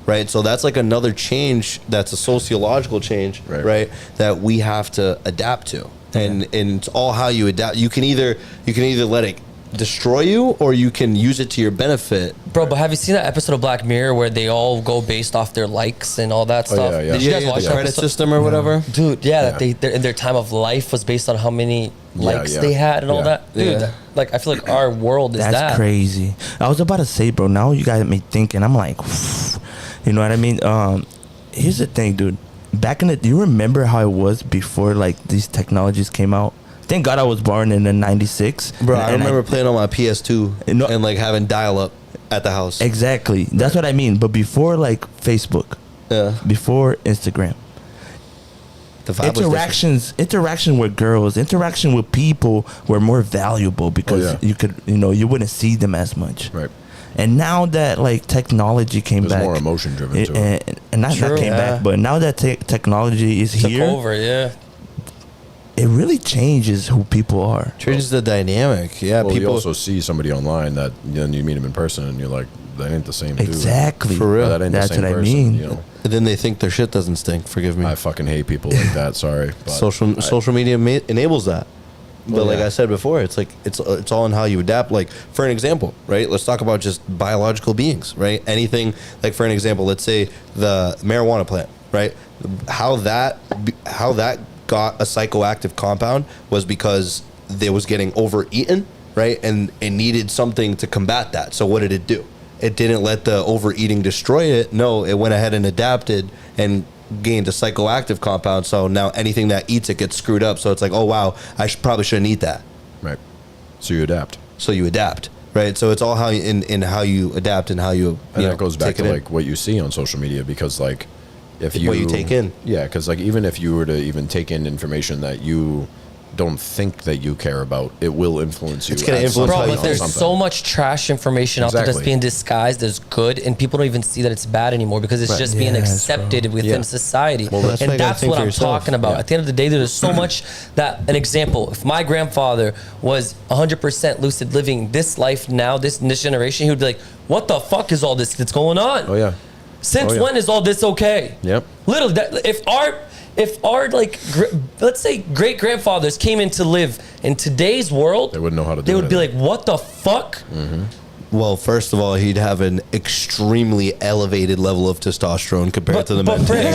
[SPEAKER 4] right? So that's another change. That's a sociological change, right? That we have to adapt to. And it's all how you adapt. You can either let it destroy you, or you can use it to your benefit.
[SPEAKER 2] Bro, but have you seen that episode of Black Mirror where they all go based off their likes and all that stuff?
[SPEAKER 3] Yeah.
[SPEAKER 2] Did you guys watch
[SPEAKER 4] the credit system or whatever?
[SPEAKER 2] Dude, that their time of life was based on how many likes they had and all that. Dude, I feel like our world is
[SPEAKER 1] That's crazy. I was about to say, bro, now you got me thinking. I'm like, you know what I mean? Here's the thing, dude. Do you remember how it was before these technologies came out? Thank God I was born in '96.
[SPEAKER 4] Bro, I remember playing on my PS2 and having dial-up at the house.
[SPEAKER 1] Exactly. That's what I mean. But before Facebook, before Instagram,
[SPEAKER 4] The vibe was
[SPEAKER 1] interaction with girls, interaction with people were more valuable because you could, you wouldn't see them as much.
[SPEAKER 3] Right.
[SPEAKER 1] And now that like technology came back,
[SPEAKER 3] more emotion driven to it.
[SPEAKER 1] And not that came back, but now that technology is
[SPEAKER 2] Took
[SPEAKER 1] here,
[SPEAKER 2] over, yeah.
[SPEAKER 1] It really changes who people are.
[SPEAKER 4] Changes the dynamic. Yeah,
[SPEAKER 3] Well,
[SPEAKER 4] people
[SPEAKER 3] you also see somebody online that then you meet them in person and you're like, that ain't the same dude.
[SPEAKER 1] Exactly.
[SPEAKER 4] For real.
[SPEAKER 3] That ain't
[SPEAKER 1] That's
[SPEAKER 3] the same
[SPEAKER 1] what I
[SPEAKER 3] person,
[SPEAKER 1] mean.
[SPEAKER 3] You know?
[SPEAKER 4] And then they think their shit doesn't stink. Forgive me.
[SPEAKER 3] I fucking hate people like that. Sorry. But
[SPEAKER 4] Social media enables that. But like I said before, it's like it's all in how you adapt. Like for an example, right? Let's talk about just biological beings, right? Anything like for an example, let's say the marijuana plant, right? How that got a psychoactive compound was because they was getting overeaten, right? And it needed something to combat that. So what did it do? It didn't let the overeating destroy it. No, it went ahead and adapted and gained a psychoactive compound. So now anything that eats it gets screwed up. So it's like, oh wow, I probably shouldn't eat that.
[SPEAKER 3] Right. So you adapt.
[SPEAKER 4] Right. So it's all how in how you adapt and how you
[SPEAKER 3] that goes back to like what you see on social media, because like
[SPEAKER 4] what you take in.
[SPEAKER 3] Yeah, because like even if you were to even take in information that you don't think that you care about, it will influence you.
[SPEAKER 4] It's going to influence
[SPEAKER 2] Bro,
[SPEAKER 4] how you
[SPEAKER 2] but there's so much trash information out there that's being disguised as good, and people don't even see that it's bad anymore because it's just being accepted within society.
[SPEAKER 4] Well, that's
[SPEAKER 2] what I'm talking about. At the end of the day, there's so much that, an example, if my grandfather was 100% lucid living this life now, this generation, he would be like, what the fuck is all this that's going on?
[SPEAKER 3] Oh, yeah.
[SPEAKER 2] Since when is all this okay?
[SPEAKER 3] Yep.
[SPEAKER 2] Literally, if our like let's say great grandfathers came in to live in today's world,
[SPEAKER 3] they wouldn't know how to do it.
[SPEAKER 2] They would be like, what the fuck?
[SPEAKER 3] Mm-hmm.
[SPEAKER 4] Well, first of all, he'd have an extremely elevated level of testosterone compared to the men today.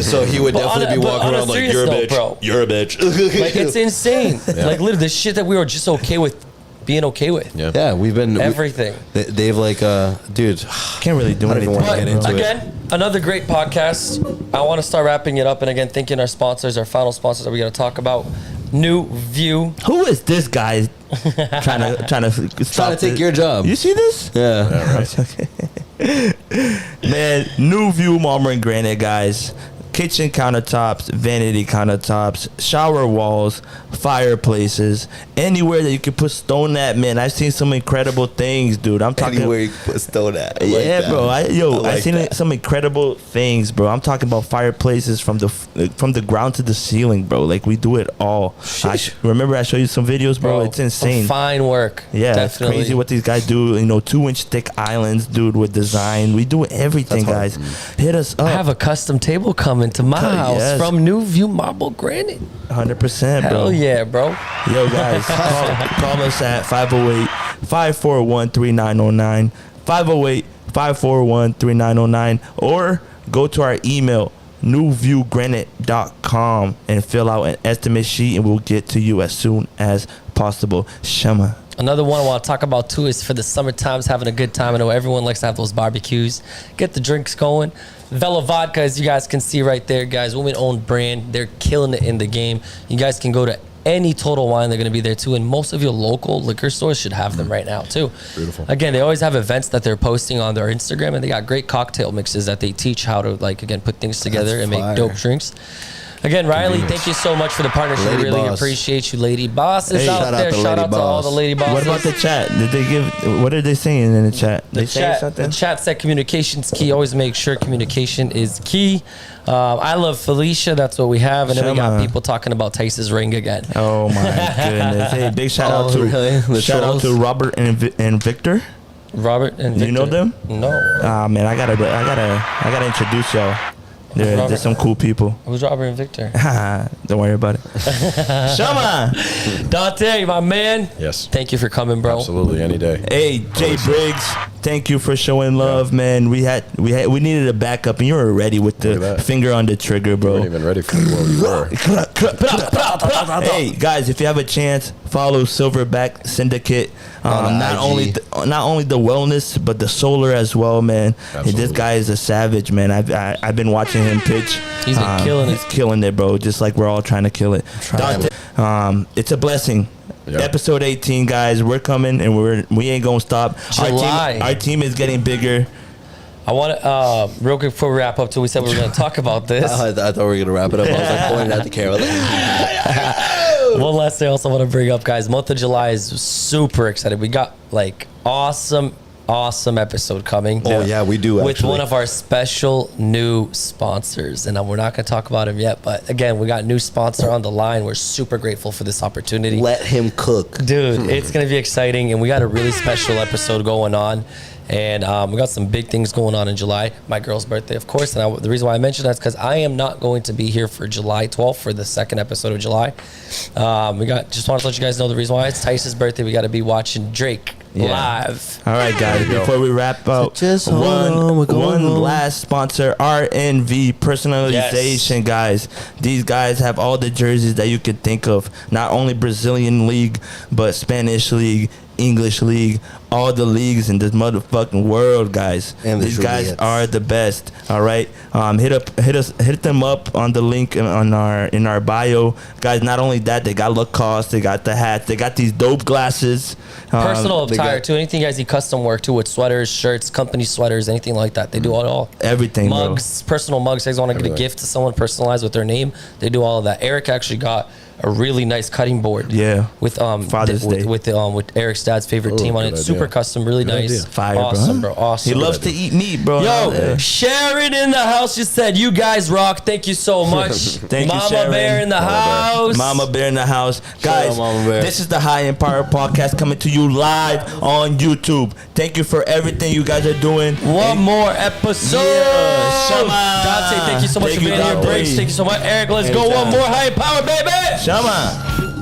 [SPEAKER 4] So he would definitely be walking around like, you're a bitch, bro. You're a bitch.
[SPEAKER 2] Like, it's insane. Like, literally, the shit that we were just okay with being okay with.
[SPEAKER 4] Yeah, we've been
[SPEAKER 2] everything.
[SPEAKER 4] They've like, dude,
[SPEAKER 1] can't really do anything.
[SPEAKER 4] Want to get into
[SPEAKER 2] again, another great podcast. I want to start wrapping it up, and again, thanking our sponsors, our final sponsors that we're going to talk about. New View.
[SPEAKER 1] Who is this guy trying to
[SPEAKER 4] take your job?
[SPEAKER 1] You see this?
[SPEAKER 4] Yeah.
[SPEAKER 1] Right. Man, New View Marble and Granite, guys. Kitchen countertops, vanity countertops, shower walls, fireplaces, anywhere that you can put stone at, man. I've seen some incredible things, dude. I'm talking
[SPEAKER 4] anywhere you can put stone at.
[SPEAKER 1] Bro. I've seen some incredible things, bro. I'm talking about fireplaces from the ground to the ceiling, bro. Like, we do it all. Remember I showed you some videos, bro? It's insane.
[SPEAKER 2] Some fine work.
[SPEAKER 1] Yeah, definitely. It's crazy what these guys do. 2-inch thick islands, dude, with design. We do everything, guys. Hit us up.
[SPEAKER 2] I have a custom table coming to my house from New View Marble Granite.
[SPEAKER 1] 100%, bro.
[SPEAKER 2] Hell yeah, bro.
[SPEAKER 1] Yo, guys, call us at 508-541-3909, 508-541-3909, or go to our email, newviewgranite.com, and fill out an estimate sheet, and we'll get to you as soon as possible. Shema.
[SPEAKER 2] Another one I want to talk about too is for the summer times, having a good time. I know everyone likes to have those barbecues. Get the drinks going. VELO Vodka, as you guys can see right there, guys, women-owned brand. They're killing it in the game. You guys can go to any Total Wine. They're going to be there too, and most of your local liquor stores should have them right now too.
[SPEAKER 3] Beautiful.
[SPEAKER 2] Again, they always have events that they're posting on their Instagram, and they got great cocktail mixes that they teach how to, like, again, put things together and make dope drinks. Again, Riley, thank you so much for the partnership.
[SPEAKER 4] Lady
[SPEAKER 2] really
[SPEAKER 4] boss.
[SPEAKER 2] appreciate you, lady bosses
[SPEAKER 1] Hey,
[SPEAKER 2] out there. Shout out to all the lady bosses.
[SPEAKER 1] What about the chat? What are they saying in the chat? They saying something?
[SPEAKER 2] The chat said communication's key. Always make sure communication is key. I love Felicia. That's what we have. And then we got people talking about Tice's ring again.
[SPEAKER 1] Oh my goodness! Hey, big shout out to out to Robert and Victor.
[SPEAKER 2] Robert and Victor.
[SPEAKER 1] You know them?
[SPEAKER 2] No.
[SPEAKER 1] Man, I gotta introduce y'all. They're some cool people.
[SPEAKER 2] Who's Robert and Victor?
[SPEAKER 1] Don't worry about it. Shama!
[SPEAKER 2] Dante, my man.
[SPEAKER 3] Yes.
[SPEAKER 2] Thank you for coming, bro.
[SPEAKER 3] Absolutely, any day.
[SPEAKER 1] Hey, Jay Briggs, thank you for showing love, man. We needed a backup, and you were ready with the finger on the trigger, bro.
[SPEAKER 3] You weren't even ready for it. Well, you were.
[SPEAKER 1] Hey, guys, if you have a chance, follow Silverback Syndicate. Not only the wellness, but the solar as well, man. Hey, this guy is a savage, man. I've been watching him pitch.
[SPEAKER 2] He's been killing it.
[SPEAKER 1] He's killing it, bro. Just like we're all trying to kill it. It's a blessing. Yeah. Episode 18, guys. We're coming, and we ain't gonna stop.
[SPEAKER 2] July.
[SPEAKER 1] Our team is getting bigger.
[SPEAKER 2] I want to, real quick before we wrap up, we said we were going to talk about this.
[SPEAKER 4] I thought we were going to wrap it up. I was like pointing at the camera.
[SPEAKER 2] One last thing I also want to bring up, guys. Month of July is super excited. We got like awesome episode coming.
[SPEAKER 4] Oh, yeah, we do,
[SPEAKER 2] with
[SPEAKER 4] actually.
[SPEAKER 2] one of our special new sponsors. And we're not going to talk about him yet. But again, we got a new sponsor on the line. We're super grateful for this opportunity.
[SPEAKER 4] Let him cook.
[SPEAKER 2] Dude, it's going to be exciting. And we got a really special episode going on. And we got some big things going on in July. My girl's birthday, of course. And the reason why I mentioned that is because I am not going to be here for July 12th for the second episode of July. Just want to let you guys know the reason why. It's Tice's birthday. We got to be watching Drake live.
[SPEAKER 1] All right, guys. Before we wrap up, one last sponsor, RNV Personalization, guys. These guys have all the jerseys that you could think of. Not only Brazilian league, but Spanish league, English league, all the leagues in this motherfucking world, guys. And these guys are the best. All right, hit them up on the link in our bio, guys. Not only that, they got Lacoste, they got the hats, they got these dope glasses,
[SPEAKER 2] personal attire too. Anything you guys need custom work too, with sweaters, shirts, company sweaters, anything like that. They do all
[SPEAKER 1] everything.
[SPEAKER 2] Mugs, bro. Personal mugs. You guys want to get a gift to someone personalized with their name? They do all of that. Eric actually got a really nice cutting board. Yeah. With
[SPEAKER 1] Father's Day.
[SPEAKER 2] With Eric's dad's favorite team on it. Super custom, really nice.
[SPEAKER 1] Fire,
[SPEAKER 2] awesome, bro. Awesome.
[SPEAKER 1] He loves to eat meat, bro.
[SPEAKER 2] Yo, Sharon in the house just said, "You guys rock." Thank you so much.
[SPEAKER 1] Thank you,
[SPEAKER 2] Mama
[SPEAKER 1] Sharon.
[SPEAKER 2] Bear in the house.
[SPEAKER 1] Mama Bear in the house. Guys, this is the High End Power Podcast coming to you live on YouTube. Thank you for everything you guys are doing.
[SPEAKER 2] One more episode.
[SPEAKER 1] Yeah,
[SPEAKER 2] Dante, thank you so much for being here. Breaks, thank you so much. Eric, let's go. One more High End Power, baby.
[SPEAKER 1] Shama.